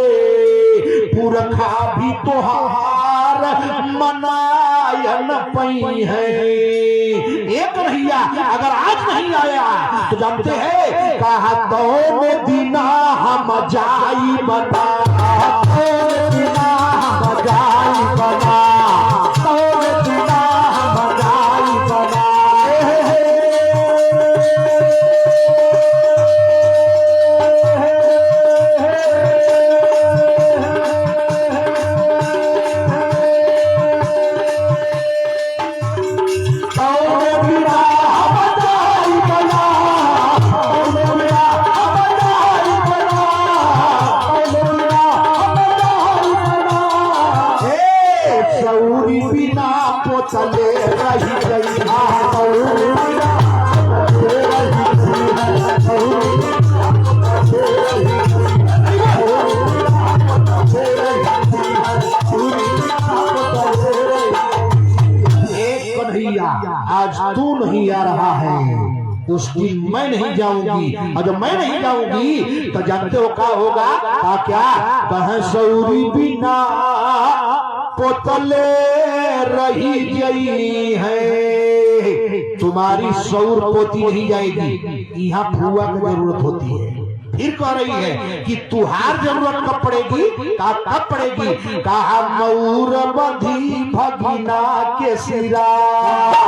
पुरखा भी तोहार मनायन पई है। एक कन्हैया अगर आज नहीं आया तो जानते हैं कहा तो में दीना हम जाई बना, दीना हम जाई बना, तो में दीना हम जाई बना। चले रही गई कन्हैया आज तू नहीं आ रहा है, उस दिन मैं नहीं जाऊंगी, और जब मैं नहीं जाऊंगी तो जानते हो क्या होगा? क्या कह सौरी बिना पोतले रही गई है, तुम्हारी सौर पोती नहीं जाएगी, यहाँ फुआ की जरूरत होती है। फिर कह रही है कि तुहार जरूरत कब पड़ेगी? कब पड़ेगी? कहा मऊर बधी भगिना के सिरा,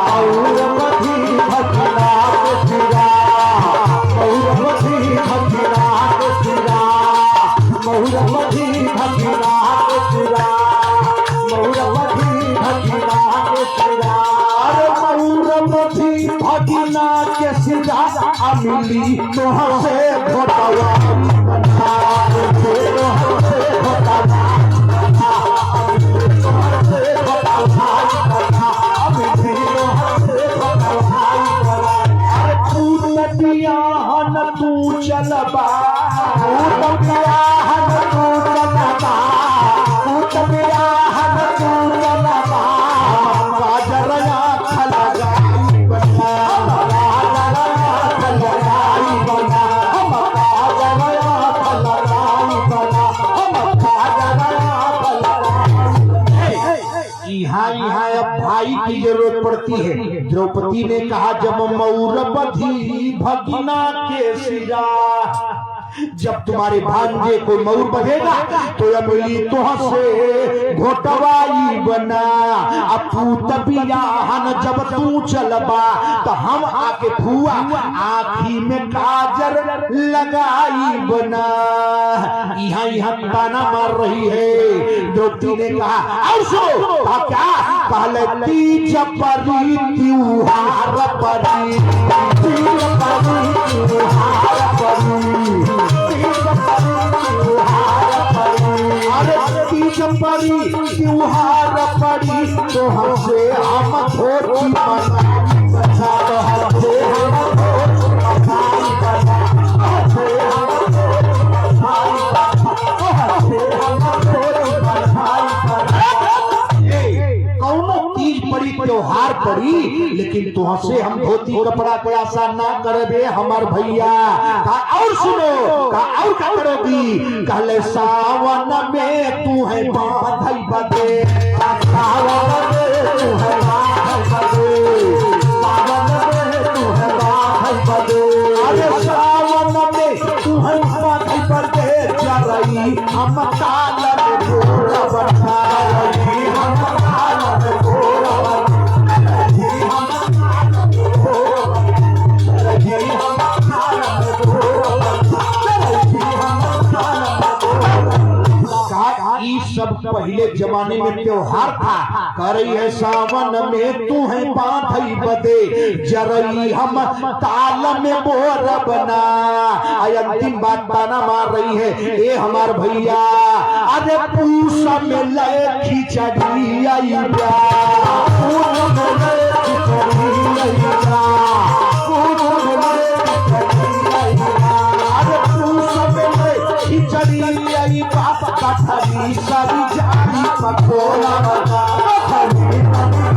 मऊर बधी भगिना के सिरा, मऊर बधी भगिना के सिरा, मऊर बधी भगिना के सिरा, भगिना के सिरा अमिली तोह से घोटावा तू चलबा भाई की जरूरत पड़ती है। द्रौपदी ने कहा जब मऊर बधी भगिना के सिरा, जब तुम्हारे भांजे को मऊर बधेगा तो अमली तुह से घोटवाई बना, अपू तबियाहन जब तू चलबा तो हम आके फुआ आँखी में काजर लगाई बना। यहाँ यहाँ ताना मार रही है। द्रौपदी ने कहा और सो क्या पहले तीज परी त्योहार परी, तीज परी त्योहार परी, अरे तीज परी त्योहार परी तो हमसे हम धोती मनाई बचा, तो हमसे हम धोती मनाई बचा, हमसे हम धोती मनाई बचा। कौनो तीज पड़ी त्योहार पड़ी लेकिन तुहसे हम धोती कपड़ा के आशा ना करबे हमार भैया। और सुनो और क्या करोगी? कहले सावन में तू है बांधई ई सब पहले जमाने में त्योहार था। कर है सावन में तू है बांधई बदे जरई हम ताल में बोर बना। अंतिम बात ताना मार रही है, ए हमार भैया अरे पूसा में लय खिचड़ी आई बा, पूसा में लय खिचड़ी आई बा, पूसा में लय खिचड़ी आई बा, अरे पूसा में लय खिचड़ी आई बा, कथरी सरी जाई पकोड़ा बना, कथरी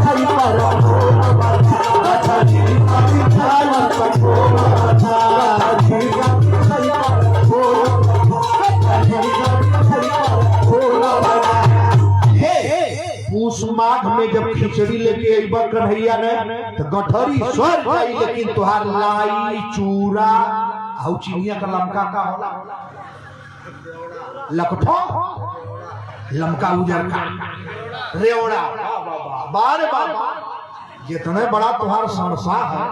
सरी पर पकोड़ा बना, कथरी सरी जाई पकोड़ा बना, कथरी सरी पर पूस माघ में जब खिचड़ी लेके अइबा कन्हैया ने तो गठरी स्वर जाई, लेकिन तुहार लाई चूरा और चिनिया का लमका का होला लकठो लमका उजर का रेवड़ा बारे बाबा जितने बड़ा तुहार संसा है।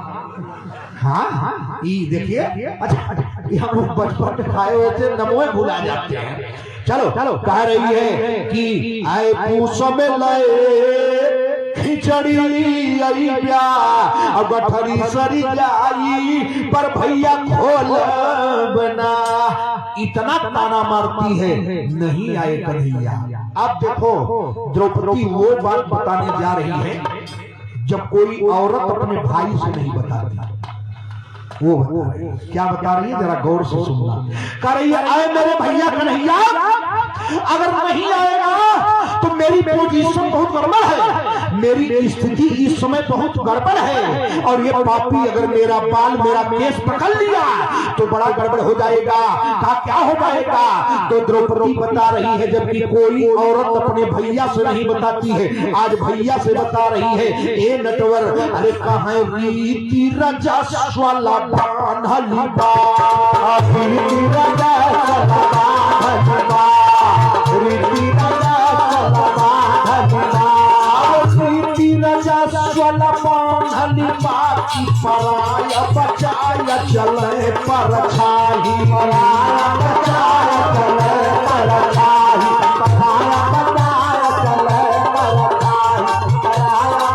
हाँ ये देखिए, अच्छा ये हम लोग बचपन में खाए हुए थे, नमोए भुला जाते हैं। चलो चलो कह रही है कि आए पूस में लए खिचड़ी आई प्या अब गठरी सरी जाई पर भैया खोल बना। इतना ताना मारती है नहीं आए कन्हैया। अब देखो द्रौपदी वो बात बताने जा रही है जब कोई औरत अपने भाई से नहीं बताती। वो क्या बता रही है जरा गौर से सुनना। कह रही है आए मेरे भैया कन्हैया, अगर नहीं आएगा तो मेरी पोजीशन बहुत गड़बड़ है, मेरी स्थिति इस समय बहुत गड़बड़ है, और ये पापी अगर मेरा बाल मेरा केस पकड़ लिया तो बड़ा गड़बड़ हो जाएगा। क्या हो जाएगा? तो द्रौपदी बता रही है जबकि कोई औरत अपने भैया से नहीं बताती है, आज भैया से बता रही है। ए नटवर अरे कहाँ रीति रजा स्वाला बांधली बा, रीति रजा स्वाला बांधली बा, रीति रजा स्वाला बांधली बा, रीति रजा स्वाला बांधली बा की पराया बचाया चले पर छाही, पराया बचाया चले पर छाही, पराया बचाया चले पर छाही, पराया बचाया चले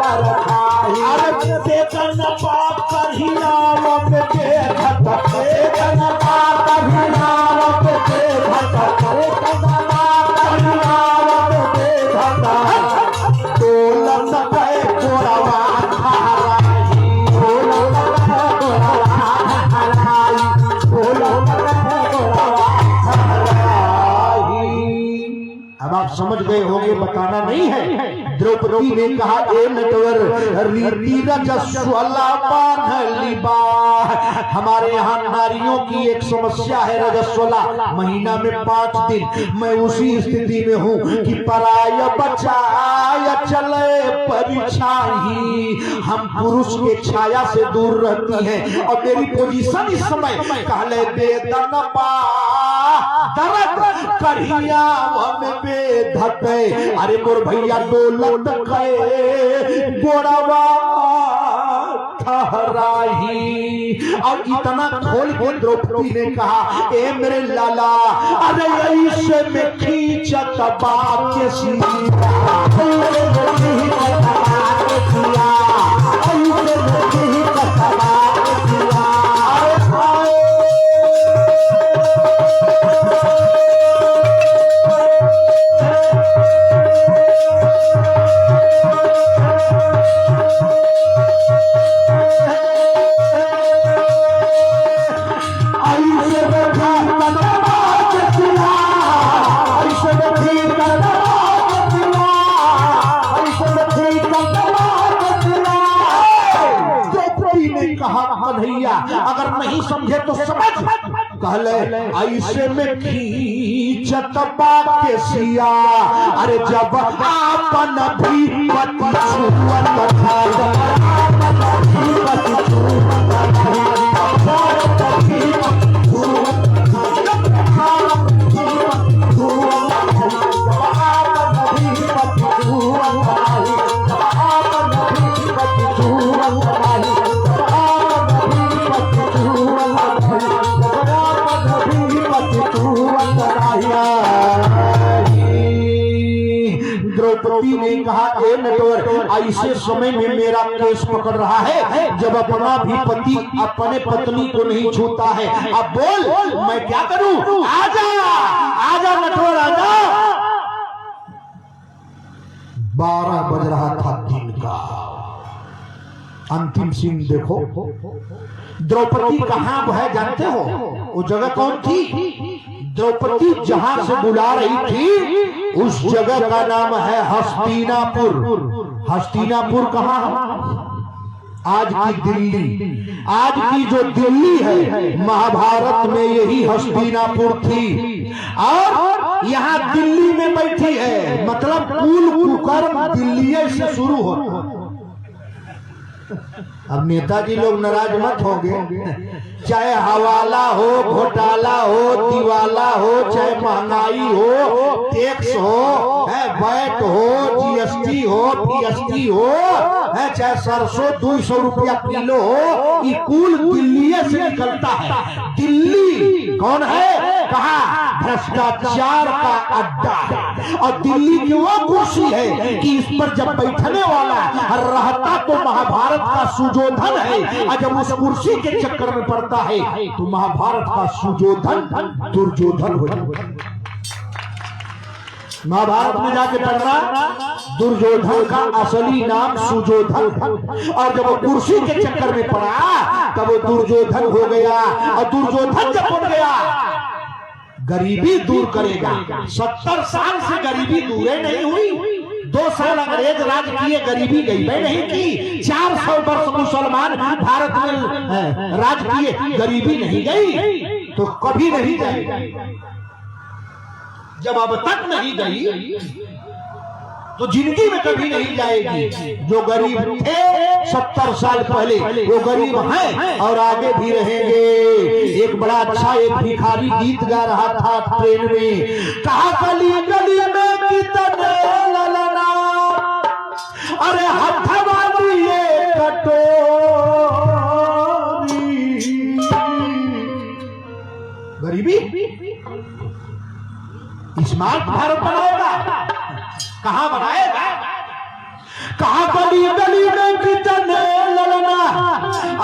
पर छाही। अरे देखन पाप कहियाव पे देखत, देखन पाप कहियाव पे देखत, देखन पाप कहियाव पे देखत, तोलन गए कोरवा धाराई, तोलन गए कोरवा धाराई, तोलन गए कोरवा धाराई। अब आप समझ गए होंगे, बताना नहीं है। द्रौपदी ने कहा ए नटवर रीति रजस्वला बांधली बा। हमारे यहाँ नारियों की एक समस्या है रजस्वला, महीना में 5 दिन। मैं उसी स्थिति में हूँ कि पराया बचाया चले परिछाई, हम पुरुष के छाया से दूर रहती हैं और मेरी पोजीशन इस समय कहले बेदन बा दर्द कहिया हम बेधत। अरे मोर भैया डोलत गए गोड़वा ठहराही। और इतना खोल के द्रौपदी ने कहा ए मेरे लाला अरे ऐसे में खींचत बात के सिया, ऐसे में खींचत बात के सिया, ऐसे में खींचत बात के सिया। कन्हैया अगर नहीं समझे तो समझ, कहले ऐसे में खींचत बाके सिया। अरे जब आपन भी पति छुअत था, आपन भी पति छुअत था। द्रौपदी ने कहा, ए नटवर, ऐसे समय में मेरा केस पकड़ रहा है जब अपना भी पति अपने पत्नी को नहीं छूता है। अब बोल मैं क्या करूं? आजा आजा नटवर आजा। 12 बज रहा था दिन का। अंतिम सीन देखो। द्रौपदी कहां है जानते हो? वो जगह कौन थी? द्रौपदी जहां से बुला रही थी उस जगह का नाम है हस्तिनापुर। हस्तिनापुर कहां है? आज की दिल्ली। आज की जो दिल्ली है महाभारत में यही हस्तिनापुर थी और यहाँ दिल्ली में बैठी है। मतलब कुल कुकर्म दिल्ली से शुरू हो। अब नेताजी लोग नाराज मत होंगे, चाहे हवाला हो, घोटाला हो, दिवाला हो, चाहे महंगाई हो, टैक्स हो, वैट हो, जीएसटी हो, पीएसटी हो, चाहे सरसों 200 रुपया किलो हो, ये कुल दिल्ली से निकलता है। दिल्ली कौन है? कहा भ्रष्टाचार का अड्डा है। और दिल्ली की वो कुर्सी है कि इस पर जब बैठने वाला रहता तो महाभारत का सुजोधन है, और जब उस कुर्सी के चक्कर में पड़ता है तो महाभारत का सुजोधन दुर्योधन हो जाता। महाभारत में जाके पढ़ना, दुर्योधन का असली नाम सुजोधन। और जब वो कुर्सी के चक्कर में पड़ा तब वो दुर्योधन हो गया। और दुर्योधन जब बन गया गरीबी दूर करेगा। 70 साल से गरीबी दूर नहीं हुई। 2 साल अंग्रेज राज किए, गरीबी गई नहीं की। 400 वर्ष मुसलमान भारत में राज किए, गरीबी नहीं गई तो कभी नहीं जाएगी। जब अब तक नहीं गई तो जिंदगी में कभी नहीं जाएगी। जो गरीब थे 70 साल पहले वो गरीब हैं और आगे भी रहेंगे। एक बड़ा अच्छा एक भिखारी गीत गा रहा था ट्रेन में। कहा गली गली में कितने ललना, अरे हथवा दिए कटोरी। गरीबी स्मार्ट भारत बनाएगा, कहां बनाएगा? कहा गली गली में कितने ललना,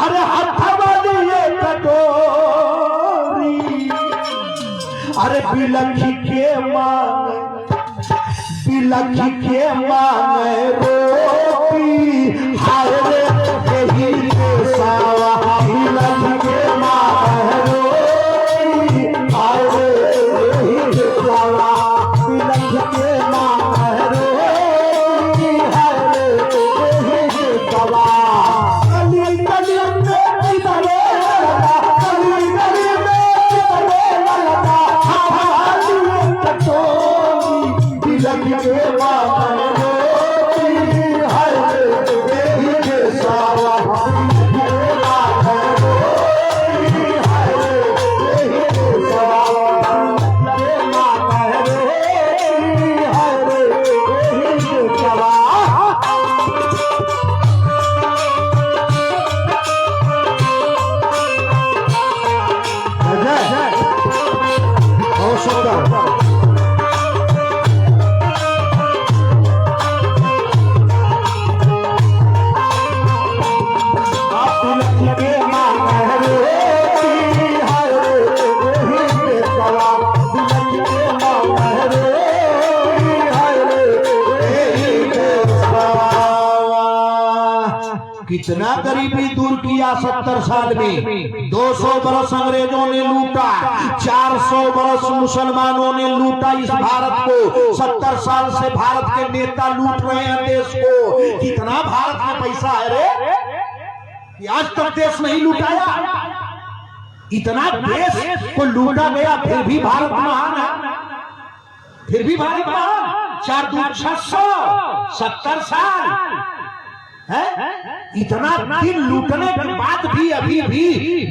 अरे हथवा दिए कटोरी। अरे बिलखी के मांगे, बिलखी के मांगे रोटी, हाय रे यही के सावा। बिलखी के मांगे रोटी, हाय रे यही के सावा। बिलखी के मांगे रोटी, हाय रे यही के सावा। गली गली में कितने ललना, गली गली में कितने ललना, हथवा दिए कटोरी। बिलखी के मांगे रोटी, हाय रे यही के सावा। कितना गरीबी दूर किया 70 साल में। 200 बरस अंग्रेजों ने लूटा, 400 बरस मुसलमानों ने लूटा इस भारत को। 70 साल से भारत के नेता लूट रहे हैं देश को। कितना भारत में पैसा है रे कि आज तक देश नहीं लूटाया। इतना देश को लूटा गया फिर भी भारत महान है, फिर भी भारत महान। 4 दूर 600, 70 साल है। इतना दिन लूटने के बाद भी अभी भी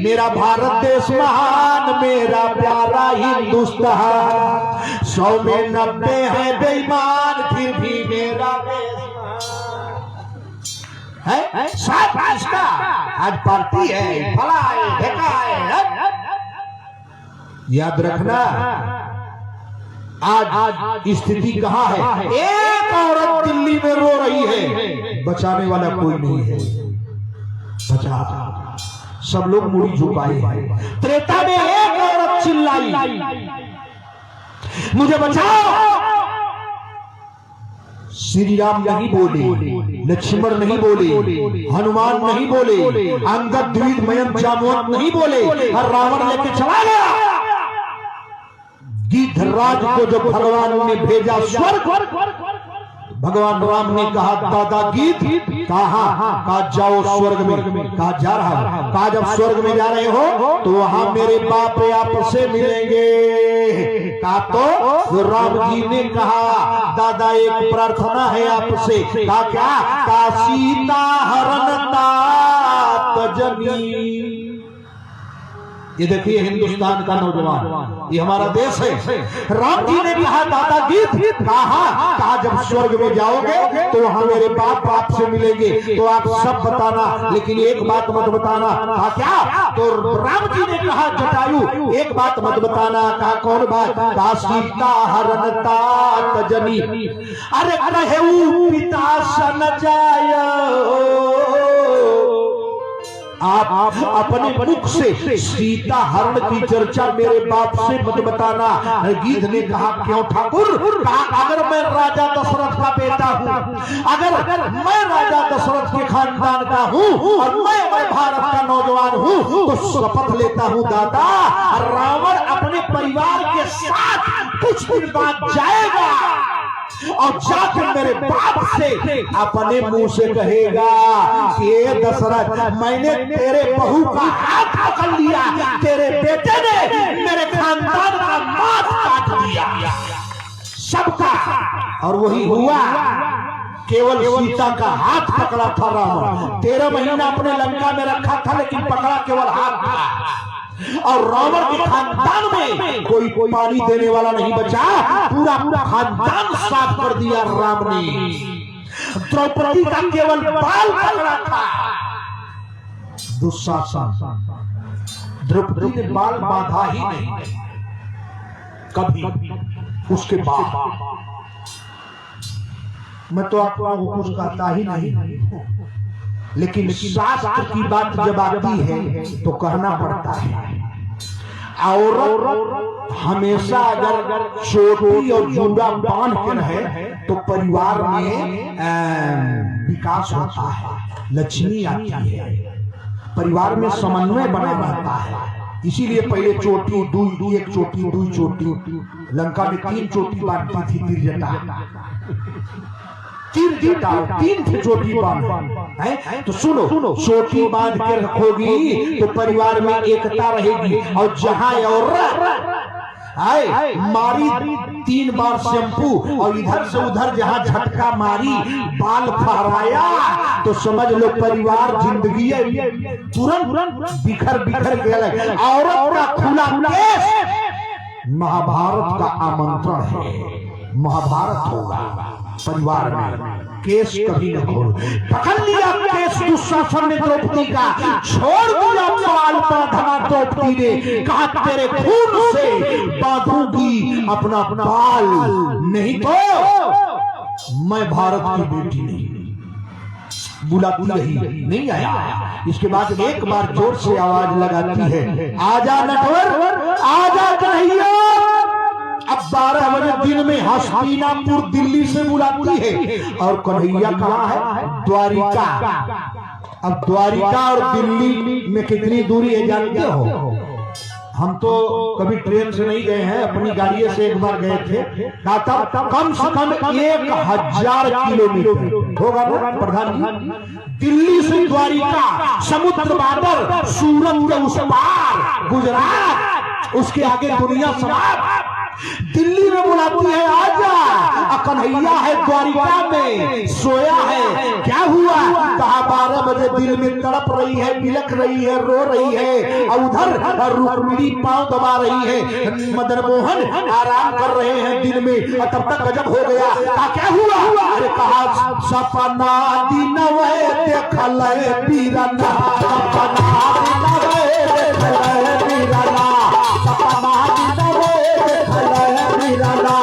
मेरा भारत देश महान, मेरा प्यारा हिंदुस्तान। 100 में 90 है बेईमान, फिर भी मेरा देश है। सब इसका आज पार्टी है, फला है, ढेका है। याद रखना आज स्थिति कहां है? एक औरत दिल्ली में रो रही है, बचाने वाला कोई नहीं है। बचा, सब लोग मुड़ी झुकाए हैं। त्रेता में एक औरत चिल्लाई, मुझे बचाओ। श्री राम नहीं बोले, लक्ष्मण नहीं बोले, हनुमान नहीं बोले, अंगद द्विविद मयंक जामवंत नहीं बोले, और रावण लेके चला गया। गिद्धराज को जब भगवान ने भेजा स्वर्ग, भगवान राम ने कहा दादा गीत कहा जाओ स्वर्ग में। कहा जा रहा हूं। कहा जब स्वर्ग में जा रहे हो तो वहां मेरे बाप आपसे मिलेंगे। कहा तो राम जी ने कहा दादा एक प्रार्थना है आपसे। कहा क्या? कहा सीता हरण तात जनी। ये देखिए हिंदुस्तान का नौजवान, ये हमारा देश है। राम जी ने कहा दादा गीत कहा जब स्वर्ग में जाओगे तो वहां मेरे बाप आपसे मिलेंगे, तो आप सब बताना, लेकिन एक बात मत बताना। कहा क्या? तो राम जी ने कहा जटायु एक बात मत बताना। कहा कौन बात? कहा सीता हरण तात जनी। अरे कहू पिता सन जाय, आप अपने मुख से सीता हरण की चर्चा मेरे बाप से मत बताना। गीत ने कहा क्यों ठाकुर? कहा अगर मैं राजा दशरथ का बेटा हूँ, अगर मैं राजा दशरथ के खानदान का हूँ और मैं भारत का नौजवान हूँ, तो शपथ लेता हूँ दादा रावण अपने परिवार के साथ कुछ दिन बाद जाएगा और जाकर मेरे बाप से अपने मुंह से कहेगा कि दशरथ मैंने तेरे बहू का हाथ पकड़ लिया, तेरे बेटे ने मेरे खानदान का माथ काट दिया सबका। और वही हुआ, केवल सीता का हाथ पकड़ा था रावण। 13 महीना अपने लंका में रखा था, लेकिन पकड़ा केवल हाथ था। और रावण के खानदान में कोई पानी देने वाला नहीं बचा, पूरा खानदान साफ कर दिया राम ने। द्रौपदी का केवल बाल पकड़ा था दुशासन, द्रौपदी ने बाल बांधा ही नहीं कभी। उसके बाद मैं तो आप लोगों को कुछ कहता ही नहीं, लेकिन शास्त्र की बात जब आती है तो कहना पड़ता है। औरत हमेशा अगर चोटी और जूड़ा बांध कर है तो परिवार में विकास होता है, लक्ष्मी आती है, परिवार में समन्वय बना रहता है। इसीलिए पहले चोटी दू, एक चोटी दू चोटी, लंका में 3 चोटी बांधती थी तिरजटा, 3 जटा 3 थी चोटी बांध है। तो सुनो, चोटी बांध के रखोगी तो परिवार में एकता रहेगी। और जहां औरत आए मारी 3 बार शैम्पू और इधर से उधर जहां झटका मारी, बाल फहराया, तो समझ लो परिवार जिंदगी तुरंत बिखर गया। औरत का खुला केस महाभारत का आमंत्रण है। महाभारत होगा परिवार में, केस कभी न खोल। पकड़ लिया केस दुशासन ने द्रौपदी का, छोड़ दिया बाल बांधना द्रौपदी ने। कहा तेरे खून से बांधूंगी अपना बाल, नहीं तो मैं भारत की बेटी नहीं। बुलाती रही, नहीं आया। इसके बाद एक बार जोर से आवाज लगाती है, आजा नटवर, आजा कन्हैया। अब 12 बजे दिन में हस्तिनापुर दिल्ली से बुलाती है, और कन्हैया कहाँ है? द्वारिका। अब द्वारिका और दिल्ली में कितनी दूरी है जानते हो? हम तो कभी ट्रेन से नहीं गए हैं, अपनी गाड़ी से एक बार गए थे। कम से कम 1000 किलोमीटर होगा ना प्रधान जी? दिल्ली से द्वारिका, समुद्र बादल, सूरत के उस पार गुजरात, उसके आगे दुनिया समाप्त। दिल्ली में बुलाती है आजा। कन्हैया है द्वारिका में सोया है। क्या हुआ? कहा 12 बजे दिल में तड़प रही है, बिलख रही है, रो रही है, और उधर रुक्मिणी पांव दबा रही है, मदन मोहन आराम कर रहे हैं दिल में। और तब तक गजब हो गया। कहा क्या हुआ? अरे कहा सपना दिनवे देखल बीरना, सपना दिनवे देखल बीरना, सपना दिनवे देखल बीरना।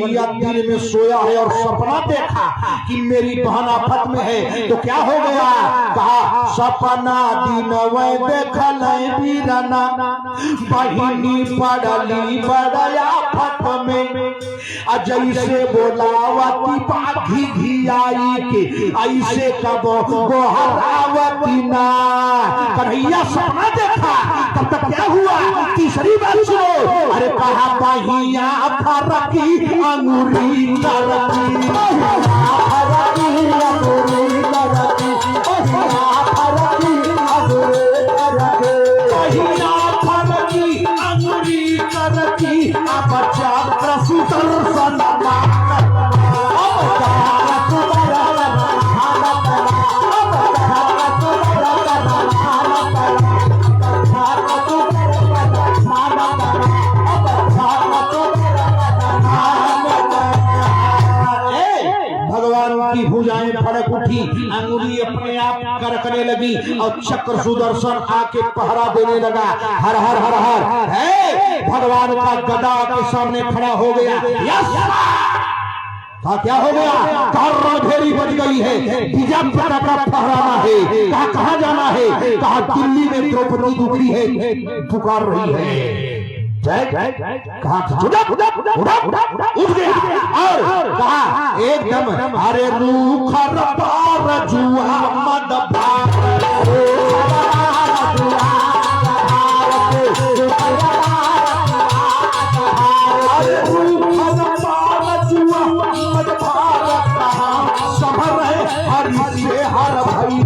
कन्हैया दिन में सोया है और सपना देखा कि मेरी बहन आफत में है, तो क्या हो गया? कहा सपना दिन वह देखल बीरना, बहिनी पड़ली बड़या आफत में, जैसे बोलावती बाघी घियाई के ऐसे कबो गोहरावती ना। कन्हैया सपना देखा, तब तक क्या हुआ? तीसरी बात सुनो। अरे कहा बहिया फरकी अंगूरी तरकी, फरकी अंगूरी तरकी, बहिया फरकी अंगूरी तरकी, बच्चा सुदर्शन की भुजाएं फड़क उठी, अंगुली अपने आप करकने लगी और चक्र सुदर्शन आके पहरा देने लगा। हर हर हर हर है भगवान का गदा के सामने खड़ा हो गया। कहा क्या हो गया? कहा ढेरी बज गई है, बीजा पता का पहराना है। कहा कहाँ जाना है? कहा दिल्ली में द्रौपदी दुखी है, पुकार रही है। कहा उठ गया और कहा एकदम अरे रूखर पार जुआ मद सभर हरि से हर भाई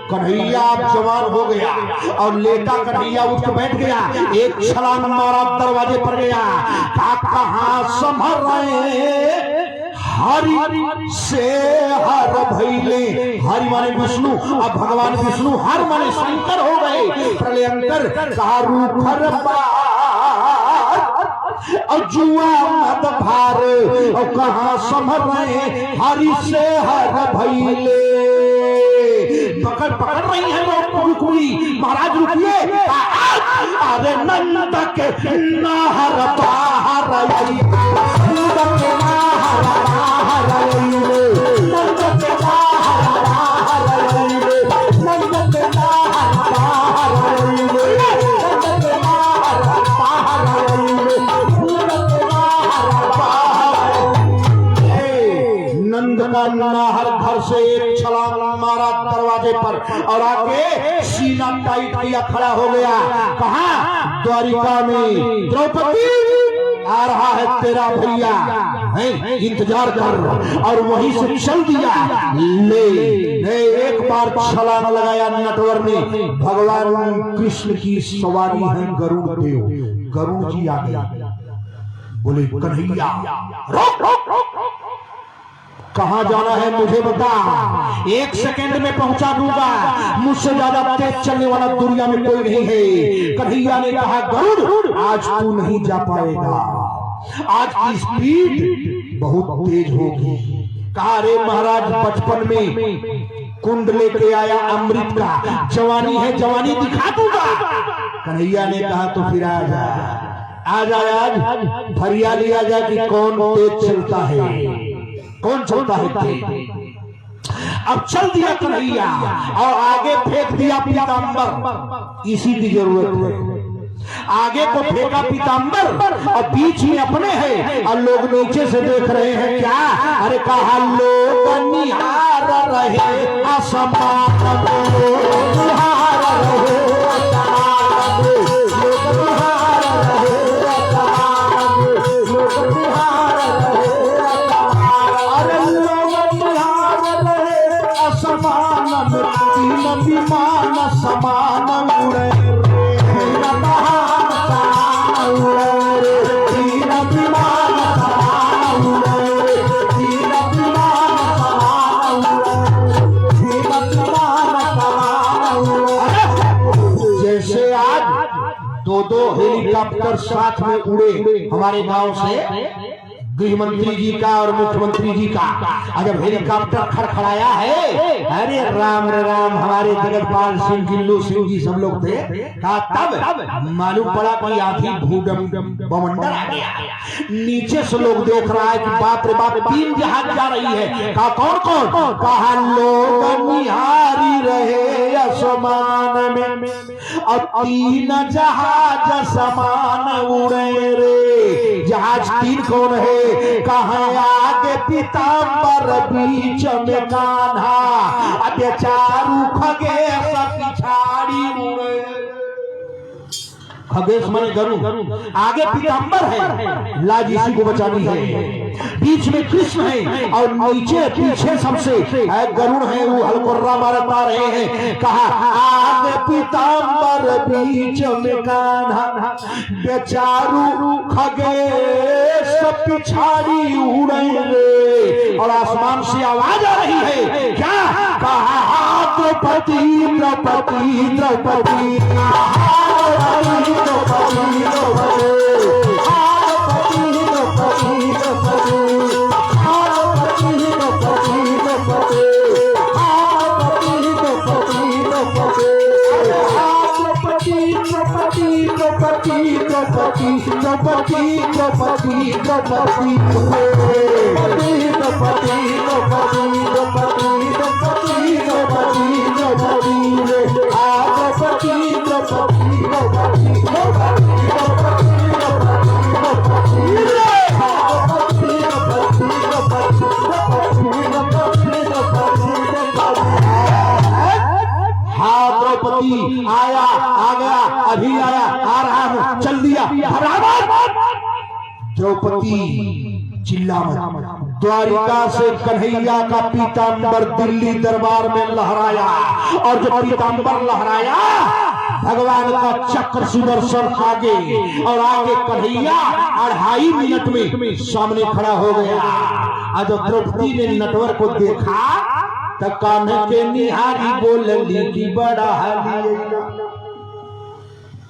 कन्हैया जवान हो गया और लेटा कन्हैया उठ के बैठ गया, एक छलांग मारा, दरवाजे पर गया। कहाँ संभल रहे हरि से हर भैले, हरि माने विष्णु, अब भगवान विष्णु हर माने शंकर हो गए। प्रलयंकर कहा रूखर और जुआ मत भार, और कहाँ संभल रहे हरि से हर भैले। पकड़ पकड़ रही है वो रुकनी, महाराज रुकिए। अरे नंद के नाहर बाहर आई, नंद के नाहर बाहर आई, नंद के नाहर बाहर आई, नंद के नाहर बाहर आई, नंद के नाहर बाहर आई, नंद के नाहर बाहर आई। नंद का नाहर घर से एक छलांग मारा दरवाजे पर और आके सीना टाइट किया, खड़ा हो गया। कहा? द्वारिका में द्रौपदी आ रहा है तेरा भैया, है इंतजार कर। और वहीं से चल दिया। ले एक बार छलांग लगाया नटवर ने। भगवान कृष्ण की सवारी है गरुड़ देव, गरुड़ जी आ गया। बोले कन्हैया रोक रोक रोक, कहाँ जाना है मुझे बता, 1 सेकंड में पहुंचा दूंगा, मुझसे ज्यादा तेज चलने वाला दुनिया में कोई नहीं है। कन्हैया ने कहा गरुड़ आज तू नहीं जा पाएगा, आज की स्पीड बहुत तेज होगी। कहा रे महाराज बचपन में कुंड लेके आया अमृत का, जवानी है जवानी दिखा दूंगा। कन्हैया ने कहा तो फिर आ जा, आज फरिया लिया जाए कि कौन तेज चलता है, कौन चलता है तेज। अब चल दिया कन्हैया और आगे फेंक दिया पीताम्बर, इसी की जरूरत है। आगे को फेंका पीताम्बर और बीच में अपने हैं और लोग नीचे से देख रहे हैं। क्या? अरे कहा लोग निहार रहे आसमान, निहार रहे विमान समान उड़े, जैसे आज 2-2 हेलीकॉप्टर साथ में उड़े हमारे गांव से गृह मंत्री जी का और मुख्यमंत्री जी का। और जब हेलीकॉप्टर खड़खड़ाया है, अरे राम राम, हमारे जगतपाल सिंह, गिल्लू सिंह जी सब लोग थे, कहा तब मालूम पड़ा कि आधी भूडम बवंडर आ गया। नीचे से लोग देख रहा है कि बाप रे बाप, 3 जहाज जा रही है। कहा कौन कौन? कहा लोग निहारी रहे आसमान में और 3 जहाज समान उड़े रे। जहाज 3 कौन है? कहा आगे पीताम्बर, बीच में कान्हा, अब चारू खगेश पिछाड़ी उड़े। खगेश माने गरुड़, आगे पीताम्बर है, लाज इसी को बचानी है, बीच में कृष्ण है और नीचे पीछे सबसे गरुड़ है, वो हलकोर्रा मारता रहे हैं। कहा आगे पीताम्बर, बीच में कान्हा, बेचारू खगेश पिछाड़ी उड़े रे। और आसमान से आवाज आ रही है, क्या? कहा द्रौपदी द्रौपदी द्रौपदी आया, आ गया, अभी आया, आ रहा हूं, चल दिया। द्रौपदी चिल्ला मत। द्वारिका से कन्हैया का पीताम्बर दिल्ली दरबार में लहराया, और जब पीताम्बर लहराया, भगवान का चक्र सुदर्शन आगे, और आगे कन्हैया 2.5 मिनट में सामने खड़ा हो गया। और जब द्रौपदी ने नटवर को देखा तो कान्हे के निहारी बोलली कि बड़ा हाली,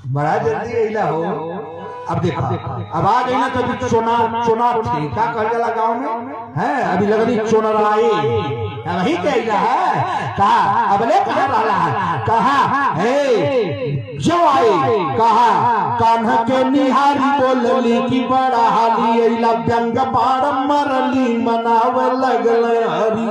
बड़ा जल्दी अइला हो। अब देखा, अब आ गई ना, कभी चोना थे, क्या कह जाला गाँव में है, अभी लगनी चोनराए, वही कह है। कहा अबले कहाँ रहा है? कहा हे जो आए, कहा कान्हा के निहारी बोलली कि बड़ा हाली अइला, व्यंग बाण मरली मनावे लगल हरी।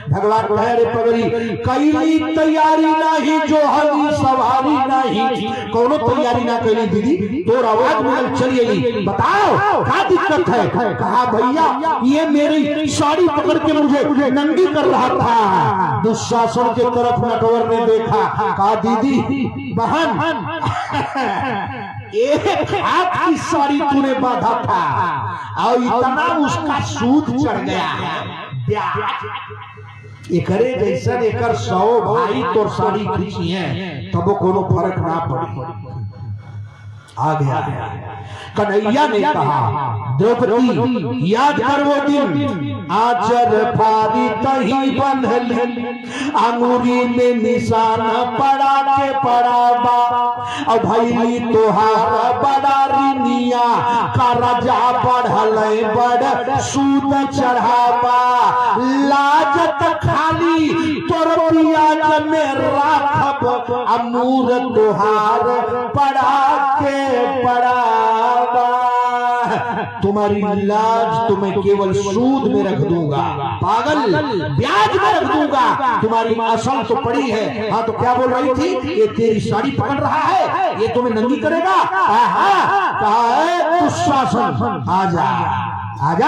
भगवान कहे रे पगड़ी, कैली तैयारी नहीं, जो हली सवारी नहीं। कोनो तैयारी ना कैली दीदी, तो आवाज में चली आई, बताओ क्या दिक्कत है? कहा भैया ये मेरी साड़ी पकड़ के मुझे नंगी कर रहा था। दुशासन के तरफ नटवर ने देखा, कहा दीदी बहन, एक हाथ की साड़ी तूने बांधा था और इतना उसका सूद चढ़ गया है। एकरे जैसा एकर 100 भाई तो साड़ी खींची है, तब कोनो फर्क ना पड़ी। आ गया कन्हैया ने कहा, द्रौपदी याद कर वो दिन, आचर फारी तही बंधली, अंगूरी में निशान पड़ा के पड़ाबा, और भैली तोहार बड़ा रिनिया, का राजा बढ़ल बड़ सूद चढ़ावा, लाजत खाली तोर पियाज में राखब, अमूर तोहार पड़ा के पड़ावा। तुम्हारी लाज तुम्हें केवल सूद में रख दूंगा, पागल, ब्याज में रख दूंगा, तुम्हारी असल तो पड़ी है। हाँ तो क्या बोल रही थी? ये तेरी साड़ी पकड़ रहा है, ये तुम्हें नंगी करेगा। कहा है दुशासन, आजा आजा,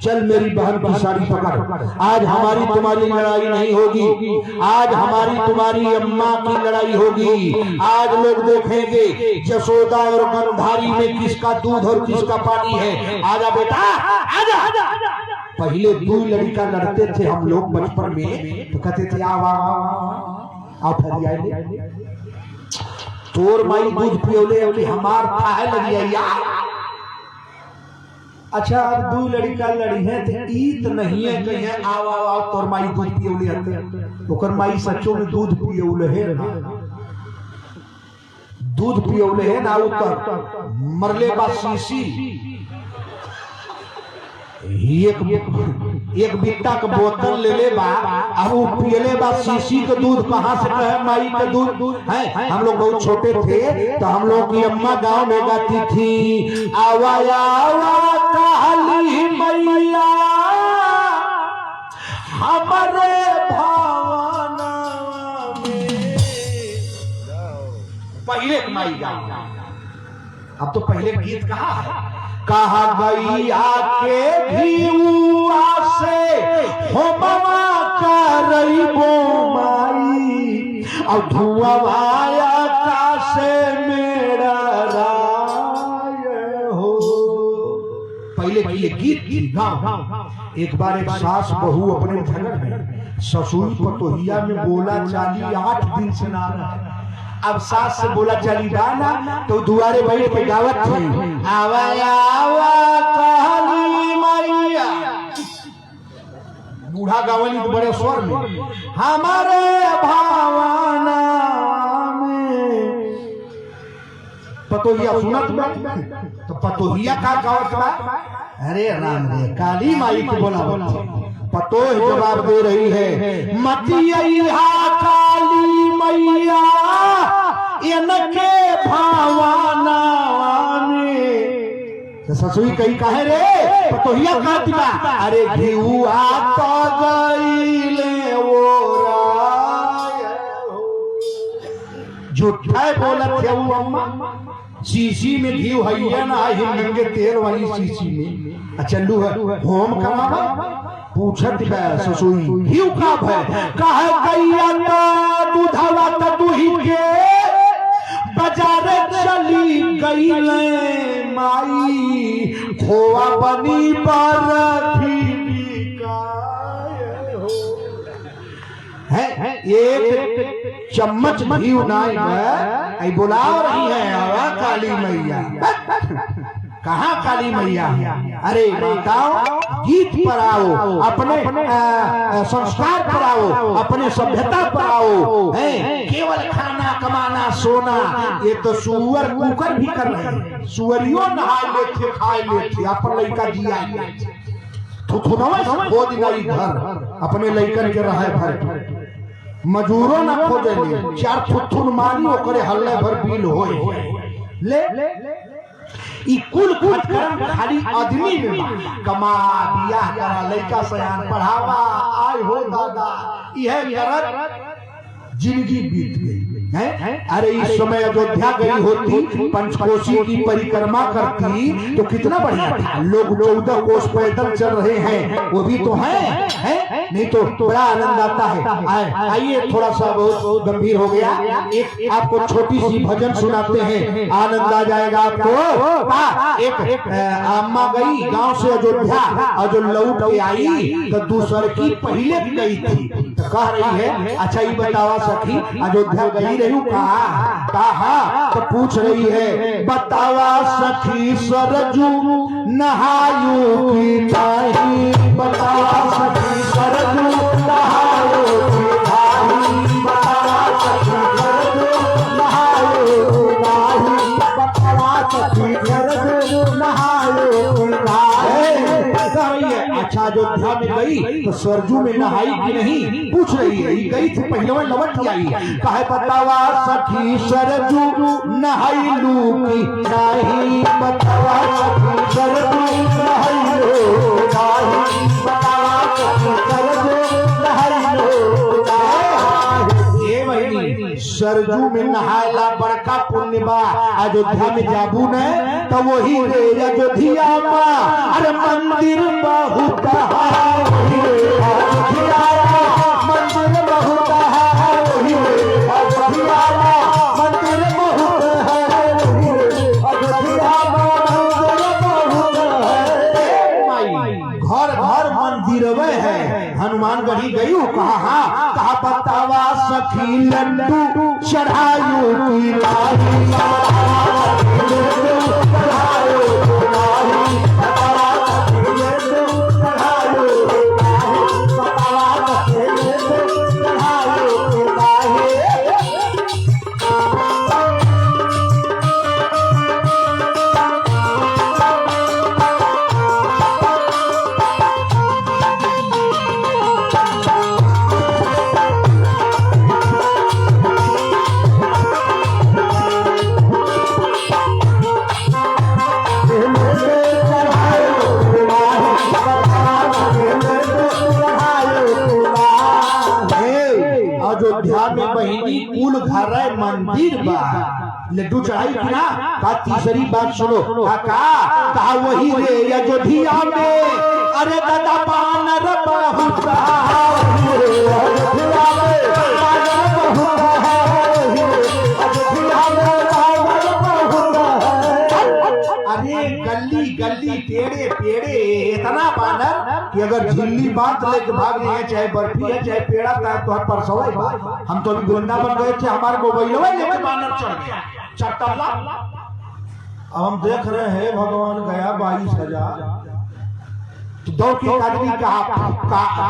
चल मेरी बहन की साड़ी पकड़। आज हमारी तुम्हारी लड़ाई नहीं होगी, आज हमारी तुम्हारी अम्मा की लड़ाई होगी। आज लोग देखेंगे जसोदा और गंधारी में किसका दूध और किसका पानी है। आजा बेटा, आजा। पहले 2 लड़का लड़ते थे हम लोग बचपन में, तो कहते थे आओ फरियाले, तोर माई दूध पियोले कि हमार थाहे लगिया। अच्छा अब 2 लड़का लड़ी है तो ईत नहीं है कि है आओ तोर माई दूध पियोले हते, ओकर माई सच्चो में दूध पियोले है ना, दूध पियोले है ना, उतर मरले बा शीशी एक बिट्टा के बोतल ले ले बा, अब वो पियले बा शीशी के दूध, कहाँ से कहे माई के दूध है। हम लोग बहुत छोटे थे तो हम लोग की अम्मा गांव में गाती थी, आवा आवा काली मैया हमारे भावना में। पहले माई गाँव, अब तो पहले गीत कहा गैया के घीउआ से हो बाबा करई बो माई, और धुआं आकाश से मेरा राय हो। पहले गीत गाँव। एक बार एक सास बहू अपने घर में ससुर पतोहिया में बोला चाली 8 दिन से ना रहा। अब सास से बोला चली बाना तो दुआरे बैठ के गावत थी, आवा आवा काली मैया। बूढ़ा गावली तो बड़े स्वर में, हमारे भावना में। पतोहिया सुनत बा तो पतोहिया का गावत बा, अरे राम रे काली माई को बोला। पतोह जवाब दे रही है, मतिया काली मैया इनके भावना में। ससुई कही कहे रे पतोहिया कहती बा, अरे घिउआ तो गईले वो राय। झूठा बोलत है वो अम्मा, शीशी में घी है ना, हिंगे तेल वाली शीशी में चल्लू है होम कमावा। पूछत है ससुई घी का भय, कहे गैया तो दूधवा तो दूही के बाजार चली गईले माई, खोआ बनी बरफी बिकाए हो। है एक चम्मच घी नाई में बुला रही है, आवा काली मैया। कहाँ काली मैया? अरे बताओ, गीत पर आओ, अपने संस्कार पर आओ, अपने सभ्यता पर आओ। केवल खाना कमाना सोना, ये तो सुअर कुकर भी कर रहे हैं। सुअरियों नहाए लेते खाए लेते, अपन लड़का जिया खोद गई घर, अपने लड़कन के रहे भर। मजूरों न खोजे, 4 थुथुन मारी ओकरे हल्ले भर बिल होए। ले कुल खाली आदमी में कमा बियाह करा, लड़का सयान पढ़ावा, आय हो दादा, यह करत जिंदगी बीत गई है। अरे इस समय अयोध्या गई होती, पंचकोशी की परिक्रमा करती तो कितना बढ़िया था। लोग 14 कोस पैदल चल रहे हैं, वो भी तो है? नहीं तो बड़ा आनंद आता है। आइए थोड़ा सा बहुत गंभीर हो गया, एक आपको छोटी सी भजन सुनाते हैं, आनंद आ जाएगा आपको। एक अम्मा गई गांव से अयोध्या, और जो लौट के आई तो दूसर की पहले गई थी, तो कह रही है, अच्छा ये बतावा सखी अयोध्या गई रहू कहा? तो पूछ रही है, बतावा सखी सरजू नहायू की नाही, बतावा सखी सरजू नहायू की नाही, बतावा सखी सरजू नहायू की नाही, बतावा सखी सरजू नहायू की नाही। अच्छा अयोध्या में गई तो सरजू में नहाई कि नहीं पूछ रही है। गई थी पहले लौट आई, कहे बतावा सखी सरजू नहाइलू की नहीं, बतावा सखी सरजू नहाइलू नहीं, बतावा सखी सरजू नहाइलू नहीं। ये वही सरजू में नहायला बड़का पुण्य बा। अयोध्या में जाबू ने तो वही रे अयोध्या माँ, अरे मंदिर बहुत है, मंदिर बहुत है, मंदिर बहुत है, घर घर मंदिर है। हनुमानगढ़ी गई कहा बतावा सखी लड्डू चढ़ायू की लाही, मंदिर बा, लड्डू चढ़ाई की ना। का तीसरी बात सुनो, कहा वही रे अयोध्या में, अरे दादा बानर बहुत अरे गली गली पेड़े पेड़े इतना बानर कि अगर झिल्ली बांध लेके भाग रही है, चाहे बर्फी है चाहे पेड़ा का, तो हर परसों ही बात। हम तो अभी वृंदावन गए थे, हमारे मोबाइल में लेके बानर चढ़ गया चट्टाला। अब हम देख रहे हैं भगवान गया 22,000 तो दौड़ के आदमी का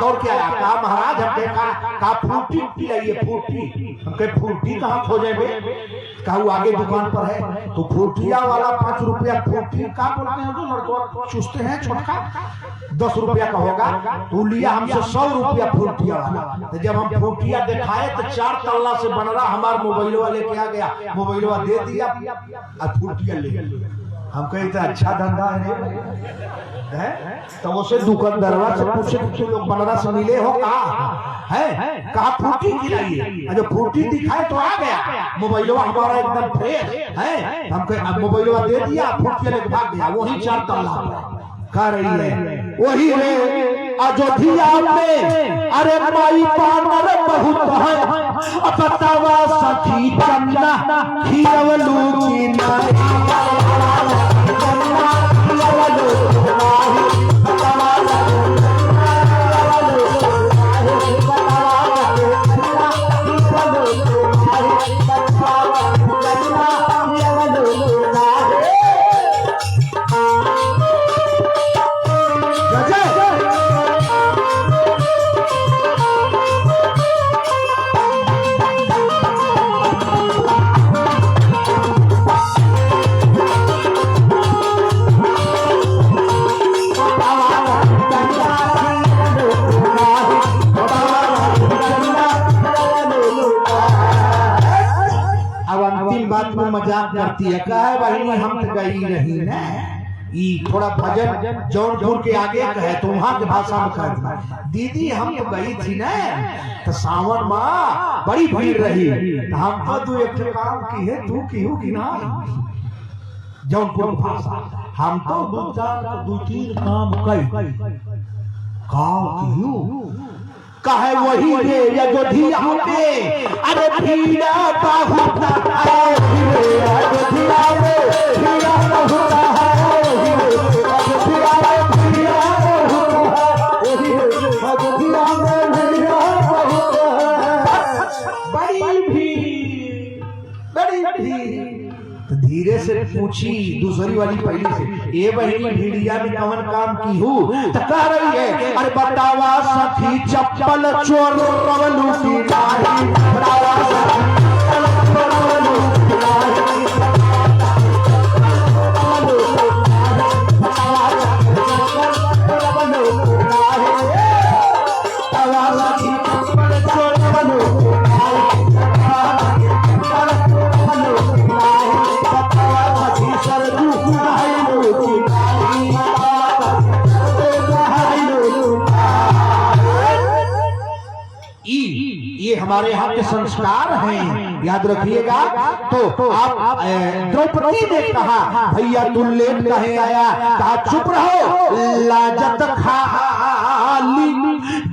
दौड़ के आया, कहा महाराज हम कहा फ्रूटी पिलाइए फ्रूटी। हम कहे फ्रूटी कहाँ खोजेंगे, कहा वो आगे दुकान पर है। तो फ्रूटिया वाला 5 रुपया फ्रूटी का बोलते हैं, जो लड़कों चूसते हैं छोटका, 10 रुपया का होगा। तो लिया हमसे 100 रुपया फ्रूटिया वाला। तो जब हम फ्रूटिया दिखाए तो 4 तल्ला से बन रहा, हमारा मोबाइल वाले क्या गया, मोबाइल दे दिया और फ्रूटिया ले गया। हम कहे तो अच्छा धंधा है। तो उसे दुकानदारवा से पूछे कि लोग बनारस से मिले हो, कहा है, कहा फ्रूटी खिलाइए। जब फ्रूटी दिखाए तो आ गया, मोबाइलवा हमारा एकदम फ्रेश है। हम कहे मोबाइलवा दे दिया, फ्रूटी लेके भाग गया। वही 4 तल्ला कह रही है, वही है अयोध्या में, अरे माई बानर बहुत है, बतावा सखी चन्ना खियवलू की नहीं। मजाक करती है, कहे बहनी हम तो गई नहीं ना, थोड़ा भजन जौनपुर के आगे कहे तो वहां के भाषा में कहे, दीदी हम तो गई थी ना, तो सावन माँ बड़ी भीड़ रही, हम तो तू एक काम की है, तू की हो कि ना। जौनपुर भाषा हम तो 2-3 काम कई कहे वही रे अयोध्या में, अरे भीड़ा बहुत है, अयोध्या में भीड़ा बहुत है, अयोध्या में भीड़ा बहुत है, बड़ी भीड़ बड़ी भीड़। तो धीरे से पूछी दूसरी वाली पहली से, ये बहनी भीड़िया में कवन काम की हूँ, तो कह रही है, अरे बतावा सखी चप्पल चोर रवलू की नाही, बतावा सखी चप्पल रवलू की नाही, बतावा सखी रवलू की नाही, बतावा सखी चप्पल चोर रवलू की नाही, ये हमारे यहाँ के संस्कार हैं, याद रखिएगा। तो आप द्रौपदी ने कहा भैया तू लेट कहे आया, कहा चुप रहो, लाजत खाली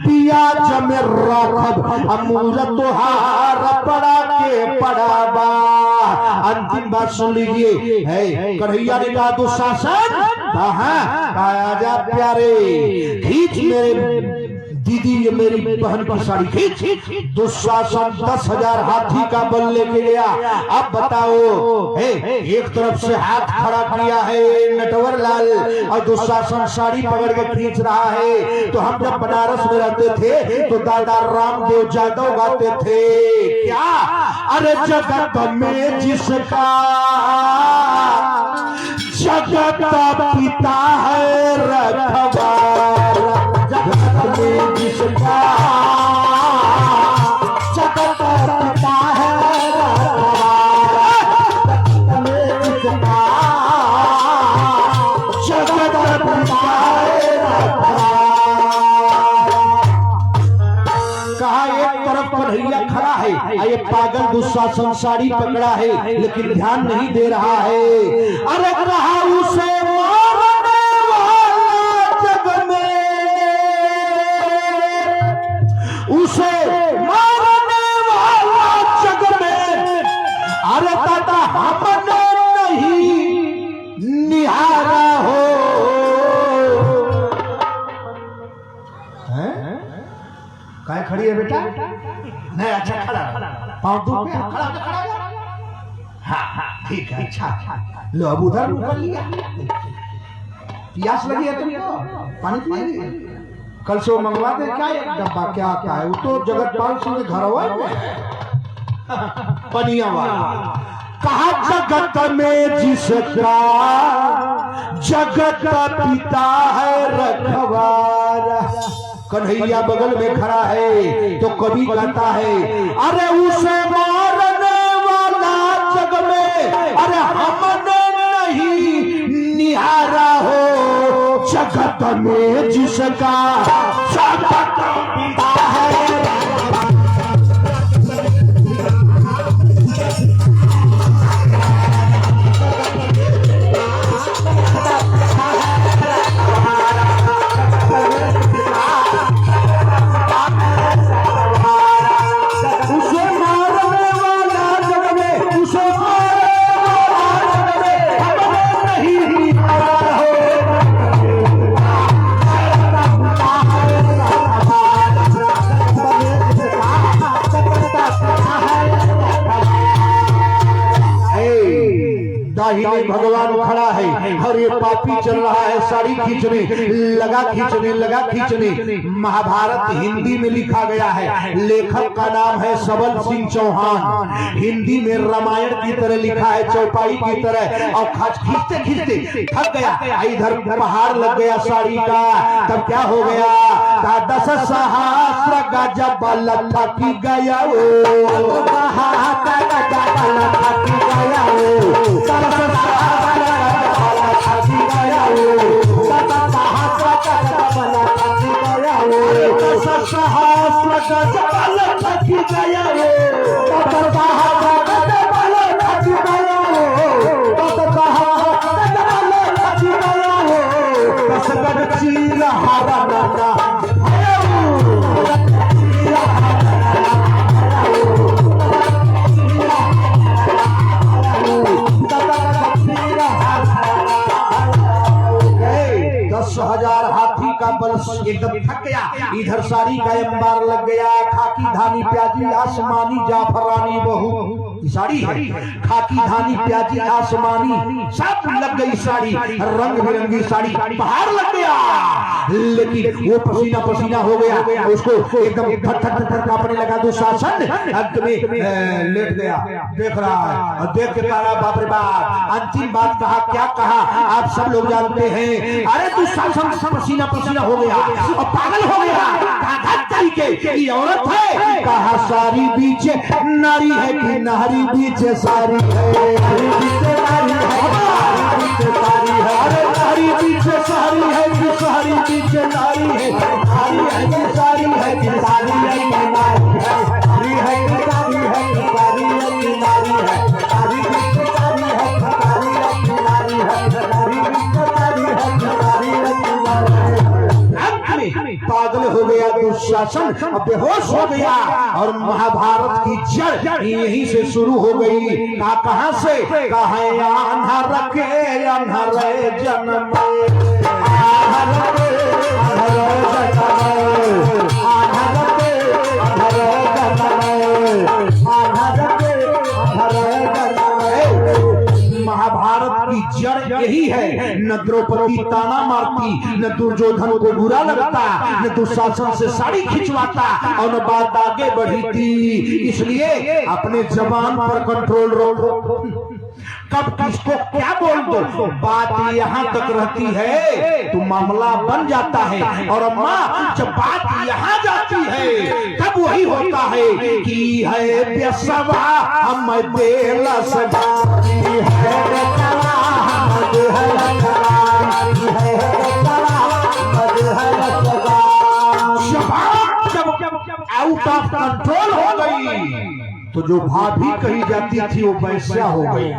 पिया जमे रखब अमूरत हार पड़ा के पड़ाबा। अंतिम बात सुन लीजिए, है कन्हैया ने कहा दुशासन कहा आजा प्यारे, खींच मेरे दीदी ये मेरी बहन की साड़ी खींच। दुशासन 10,000 हाथी का बल लेके गया। अब बताओ, एक तरफ से हाथ खड़ा किया है नटवर लाल और दुशासन साड़ी पकड़ के खींच रहा है। तो हम जब बनारस में रहते थे तो दादा रामदेव यादव गाते थे क्या, अरे जगत में जिसका जगत पिता है रखवार, जगत में जिसका जगत पिता है रखवार, जगत में जिसका जगत पिता है रखवार। कहा एक तरफ कन्हैया खड़ा है, ये पागल दुशासन साड़ी पकड़ा है लेकिन ध्यान नहीं दे रहा है। अरे कहा उसे मारने वाला जग में, उसे मारने वाला जग में, अरे दादा हमने नहीं निहारा हो। काय खड़ी है बेटा? नहीं अच्छा खड़ा, पाँव दो पे खड़ा। हाँ ठीक है, अच्छा लो अब उधर ऊपर लिया। प्यास लगी है तुमको, पानी पिएगी? कल से वो मंगवा दे क्या एक डब्बा, क्या क्या है वो तो जगतपाल सिंह के घर हुआ पनिया वाला। कहा जगत में जिसका जगत पिता है रखवारा, कन्हैया बगल में खड़ा है तो कवि कहता है अरे उसे मारने वाला जग में, अरे हमने नहीं निहारा हो। जगत में जिसका जगत पिता है, भगवान खड़ा है और ये पापी चल रहा है साड़ी खींचने लगा। महाभारत हिंदी में लिखा गया है, लेखक का नाम है सबल सिंह चौहान। हिंदी में रामायण की तरह लिखा है, चौपाई की तरह। और खींचते खींचते थक गया, इधर पहाड़ लग गया साड़ी का। तब क्या हो गया? 10 सहस्र गजब थकी गया, एकदम थक गया। इधर साड़ी का अंबार लग गया, खाकी धानी प्याजी आसमानी जाफरानी बहू साड़ी है, खाकी धानी प्याजी आसमानी सब लग गई साड़ी, रंग बिरंगी साड़ी, बाहर लग गया। लेकिन वो पसीना पसीना हो गया, उसको एकदम थर कांपने लगा। दुशासन अंत में लेट गया, देख रहा है और देख के कहा बाप रे बाप। अंतिम बात कहा, क्या कहा आप सब लोग जानते हैं। अरे दुशासन पसीना पसीना हो गया और पागल हो गया। की औरत है, कहा सारी बीच नारी है कि नारी बीच सारी है, नारी बीच नारी है, अरे नारी बीच सारी है कि सारी बीच नारी है, नारी है कि सारी है कि सारी है कि नारी है, नारी है कि सारी है कि सारी है कि नारी है, नारी बीच सारी है कि सारी है कि नारी है, नारी बीच सारी है कि सारी है कि नारी है। पागल हो गया दुशासन, बेहोश हो गया। और महाभारत की जड़ यहीं से शुरू हो गई। कहां से? कहा आन्हर के आन्हर जन्म, महाभारत की जड़ यही है। न द्रौपदी ताना मारती, न दुर्योधन को बुरा लगता, न दुशासन से साड़ी खिंचवाता और न बात आगे बढ़ी थी। इसलिए अपने जबान पर कंट्रोल रखो, कब किसको क्या बोल दो, बात यहाँ तक रहती है तो मामला बन जाता है। और माँ जब बात यहाँ जाती है तब वही होता है कि है बेसवा हम देला सदा है, आउट ऑफ कंट्रोल हो गई तो जो भाभी कही जाती थी वो वैश्या हो गई।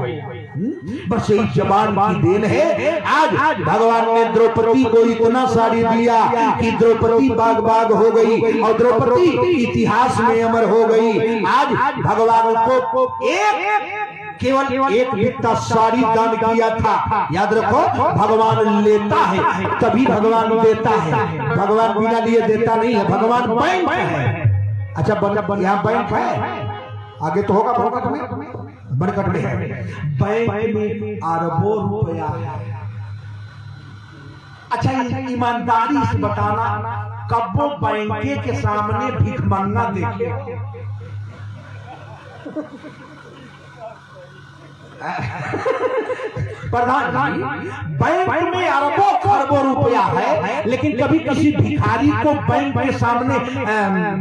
बस यही जबान की देन है। आज भगवान ने द्रौपदी को इतना साड़ी दिया कि द्रौपदी बाग बाग हो गई और द्रौपदी इतिहास में अमर हो गई। आज भगवान को केवल एक बित्ता साड़ी दान किया था। याद रखो, भगवान लेता है तभी भगवान देता है, भगवान बिना लिए देता नहीं है। भगवान बैंक है। अच्छा यहाँ बैंक है, आगे तो होगा तुम्हें बनकट में है। बैंक में अरबों रुपया है। अच्छा ईमानदारी से बताना, कब वो बैंक के सामने भीख मांगना देखे? प्रधान जी, बैंक में अरबों खरबों रुपया है, लेकिन कभी किसी भिखारी को बैंक के सामने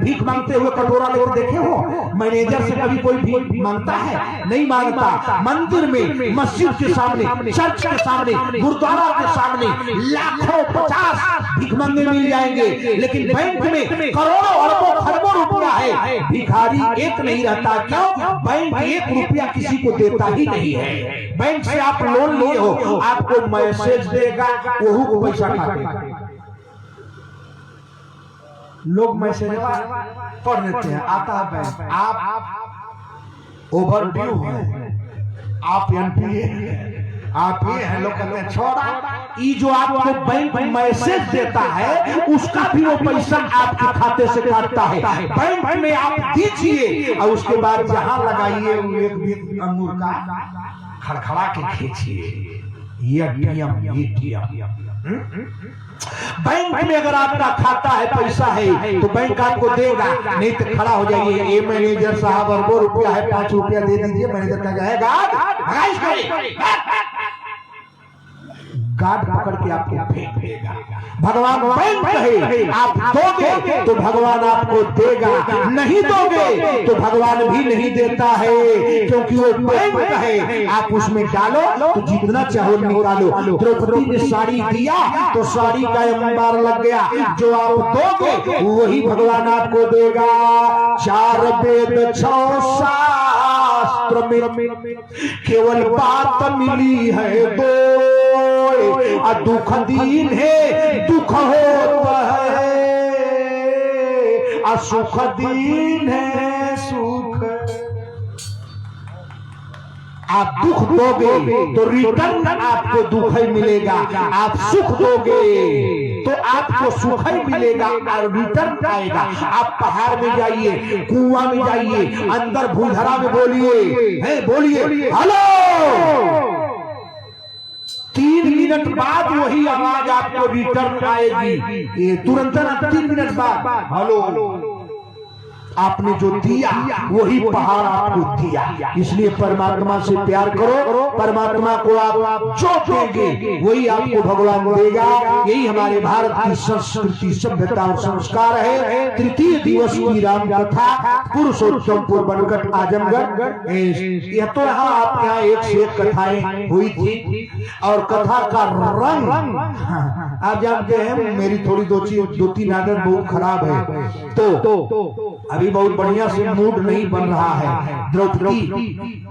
भीख मांगते हुए कटोरा लेकर देखे हो? मैनेजर से कभी कोई भीख मांगता है? नहीं मांगता। मंदिर में, मस्जिद के सामने, चर्च के सामने, गुरुद्वारा के सामने लाखों 50 भीख मांगने मिल जाएंगे, लेकिन बैंक में करोड़ों अरबों खरबों रुपया है, भिखारी एक नहीं रहता। क्यों? बैंक एक रुपया किसी को देता ही नहीं है। बैंक से आप लोन लिए हो, आपको मैसेज देगा, वही को पैसा काटेगा। लोग मैसेज पढ़ लेते हैं, आता है बैंक, आप ओवरड्यू है, आप एनपीए, आप ये है। लोग कहते हैं छोड़ा, ये जो आपको बैंक मैसेज देता है उसका भी वो पैसा आपके खाते से काटता है। बैंक में आप दीजिए और उसके बाद जहां लगाइए वो एक अंगूर का खड़खड़ा के खींचिए। ये बैंक में अगर आपका खाता है, पैसा है, तो बैंक आपको देगा, नहीं तो खड़ा हो जाइए। ये मैनेजर साहब अरबों रुपया है, 5 रुपया दे दीजिए। मैनेजर का जाएगा गार्ड पकड़ के आपको फेंक देगा। भगवान बैंक है, आप दोगे तो भगवान आपको देगा, नहीं दोगे तो भगवान भी नहीं देता है, क्योंकि वो बैंक है। आप उसमें डालो तो जितना चाहो निकालो। द्रौपदी ने साड़ी दिया तो साड़ी का अंबार लग गया। जो आप दोगे वही भगवान आपको देगा। 4 वेद 6 शास्त्र में केवल बात मिली है दो, दुख दीन है दुख होता है, सुख दीन है सुख। आप दुख दोगे तो रिटर्न आपको दुख ही मिलेगा, आप सुख दोगे तो आपको सुख ही मिलेगा और रिटर्न आएगा। आप पहाड़ में जाइए, कुआं में जाइए, अंदर भूधरा में बोलिए हेलो, 3 मिनट बाद वही आवाज आपको रिटर्न आएगी। ये तुरंत 3 मिनट बाद हेलो, आपने जो दिया वही पहाड़ आपको दिया। इसलिए परमात्मा से प्यार करो, परमात्मा को आप जो देंगे वही आपको भगवान देगा। यही हमारे भारत की संस्कृति, सभ्यता और संस्कार है। तृतीय दिवस की राम कथा पुरुषोत्तमपुर बनकट आजमगढ़। यह तो यहाँ आपके यहाँ 1 से 1 कथाएं हुई थी और कथा का रंग आप जानते हैं। मेरी थोड़ी 2-3 आदत बहुत खराब है, तो अभी बहुत बढ़िया से मूड नहीं बन रहा है। द्रौपदी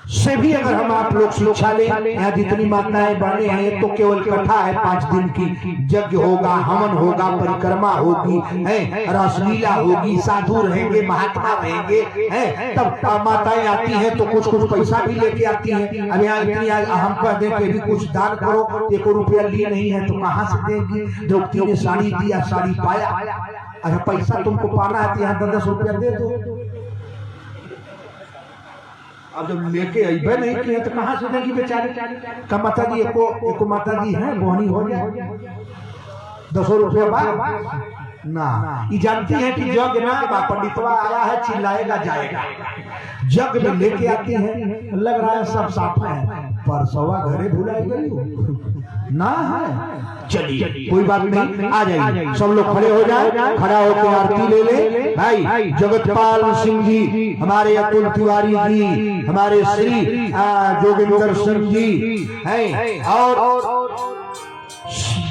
से भी अगर हम आप लोग शिक्षा लें, यहाँ जितनी माताएं बहनें हैं तो केवल कथा है 5 दिन की। यज्ञ होगा, हवन होगा, परिक्रमा होगी, है रासलीला होगी, साधु रहेंगे, महात्मा रहेंगे, है तब माताएं आती हैं तो कुछ पैसा भी लेके आती हैं। अब यहाँ इतनी हम कह दें कि भी कुछ दान करो, 1 रुपया ली नहीं है तो कहाँ से देंगी। द्रौपदी ने साड़ी दिया, साड़ी पाया। अच्छा पैसा तुमको पाना है तो यहाँ 10 रुपया दे दो। अब जब लेके अबे नहीं किए तो कहाँ से देगी बेचारे का। माता जी एको माता जी है, बोहनी हो जाए 10 रुपया बाद ना। ये जानती है कि जग ना पंडितवा आया है, चिल्लाएगा जाएगा। जग में लेके आती है, लग रहा है सब साफ है, परसवा घरे भुलाई गई ना है। चलिए कोई बात नहीं, आ जाइए सब लोग खड़े हो जाए, खड़ा होकर आरती ले ले। भाई जगतपाल सिंह जी, हमारे अतुल तिवारी जी, हमारे श्री जोगिंदर सिंह जी हैं, और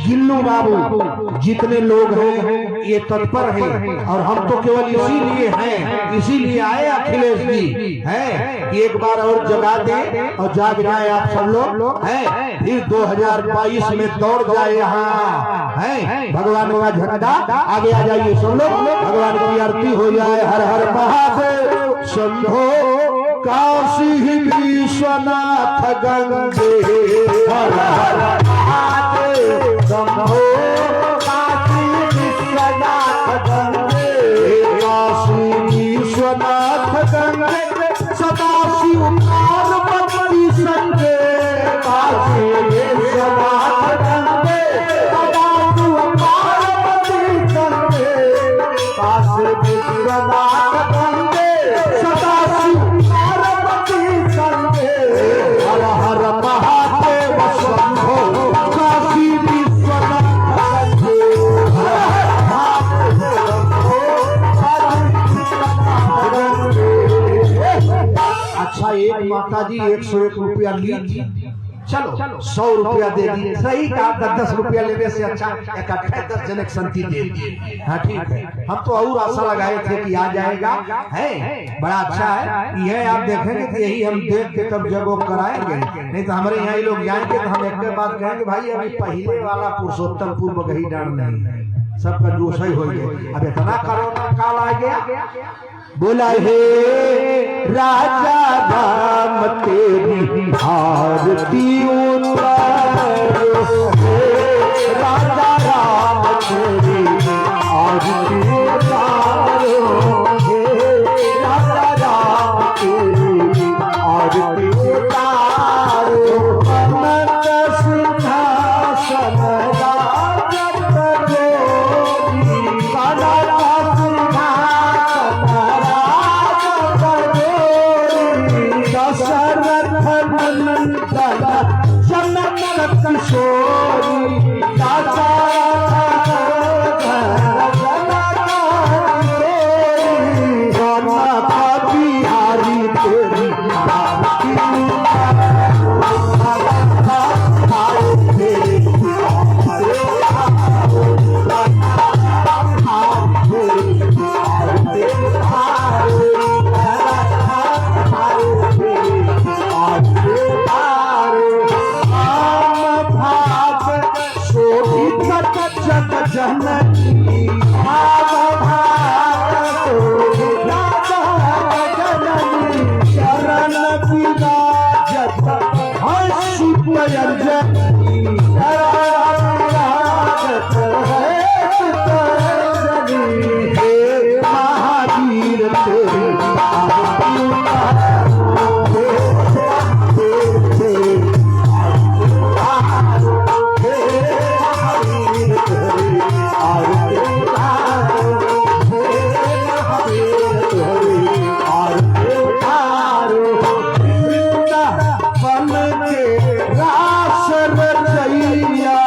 गिल्लू बाबू जितने लोग हैं ये तत्पर हैं और हम तो केवल इसीलिए हैं, इसीलिए आए अखिलेश जी हैं कि एक बार और जगा दें और जाग जाए आप सब लोग हैं, फिर 2022 में दौड़ जाए यहाँ हैं, भगवान का झंडा आगे आ जाइए सब लोग, भगवान की आरती हो जाए। हर हर महादेव शंभो काशी विश्वनाथ गंगे, हर हर महादेव शंभो काशी विश्वनाथ गंगे, काशी विश्वनाथ गंगे सदाशिव पार्वती संगे, काशी विश्वनाथ गंगे सदाशिव पार्वती संगे, काशी विश्वनाथ गंगे सदाशिव पार्वती संगे, हर हर महादेव शंभो काशी विश्वनाथ गंगे, हर हर महादेव शंभो काशी विश्वनाथ गंगे। अच्छा एक माता जी 101 रुपया लीजिए, चलो 100 रुपया दे दिए, सही कहा, 10 रुपया लेने से अच्छा इकट्ठे 10 जनक संति दे दिए। हाँ ठीक है, हम तो और आशा लगाए थे कि आ जाएगा, है बड़ा अच्छा है, यह आप देखेंगे कि यही हम देख के तब जगो कराएंगे, नहीं तो हमारे यहाँ लोग जाएंगे तो हम एक बात कहेंगे भाई अभी पहले वाला पुरुषोत्तमपुर बगही डांड नहीं, सबका जोश ही हो गया, अब इतना कोरोना काल आ गया। बोला हे राजा राम तेरी आरती उतारो, हे राजा राम तेरी आरती उतारो, हे राजा राम तेरी आरती उतारो, अनंत सिंहासन राजत जोगी, अनंत दशरथ नंदन जनक किशोरी, दादा बिहारी तेरी जननी शरण विराजत हंसी प्रयंजनी, हे महावीर तेरी आरती रास रचैया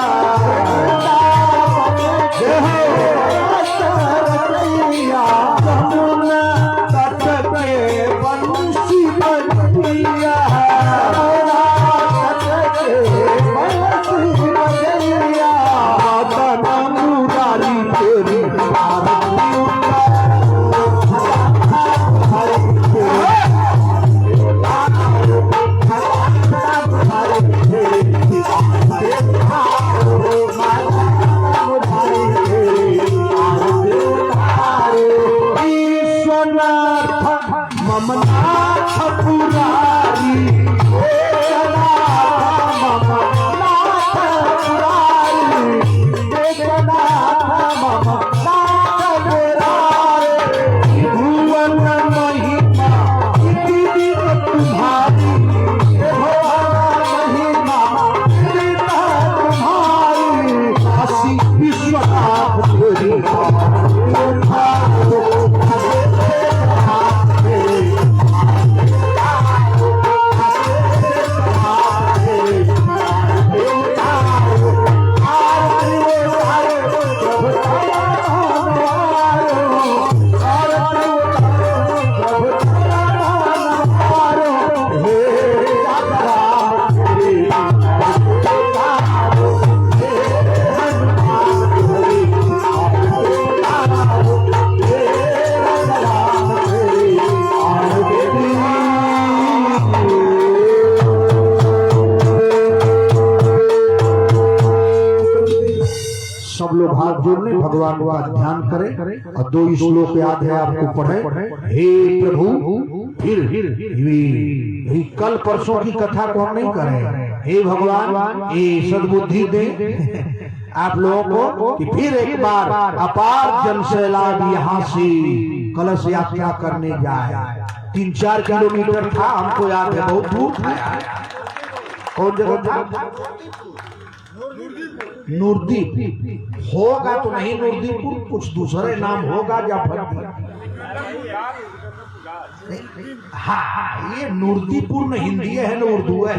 सब लोग हाथ जोड़ लें, भगवान का ध्यान करें और 2 श्लोक याद है आपको पढ़े। हे प्रभु, फिर ये कल परसों की कथा को हम नहीं करें। हे भगवान, ये सद्बुद्धि दे आप लोगों को कि फिर एक बार अपार जन सैलाब यहाँ से कलश यात्रा करने जाए। 3-4 किलोमीटर था, हमको याद है, बहुत दूर था यार। कौन जगह था? नूरदीप होगा तो नहीं, नूरदीपुर कुछ दूसरे नाम होगा जाफर। हाँ, ये नूरदीपुर में हिंदी है ना उर्दू है।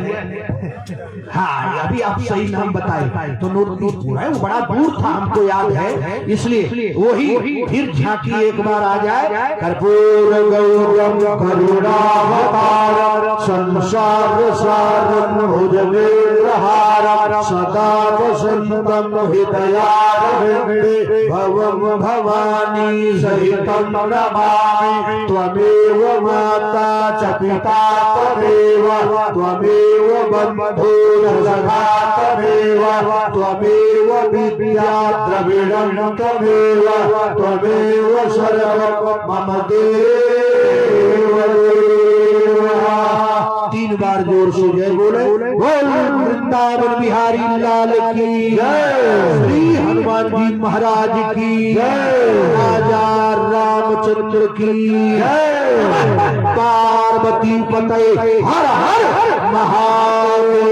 हाँ, अभी आप सही नाम बताए तो नूरदीपुर है, वो बड़ा दूर था, हमको याद है, इसलिए वही फिर झांकी एक बार आ जाए। कर्पूर गौरम करुणावतार संसार सारं भुजगेन्द्रहारं सदा वसन्तं हृदयारविन्दे भवं भवानी सहितं नमामि। त्वमेव माता च पिता त्वमेव, त्वमेव बन्धुः सखा त्वमेव, त्वमेव विद्या द्रविणं त्वमेव, त्वमेव सर्वं मम देव। 3 बार जोर से जय बोले। बोल वृंदावन बिहारी लाल की जय, श्री हनुमान जी महाराज की जय, राजा रामचंद्र की जय, पार्वती पते हर हर महादेव।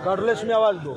कर्डलेस में आवाज दो।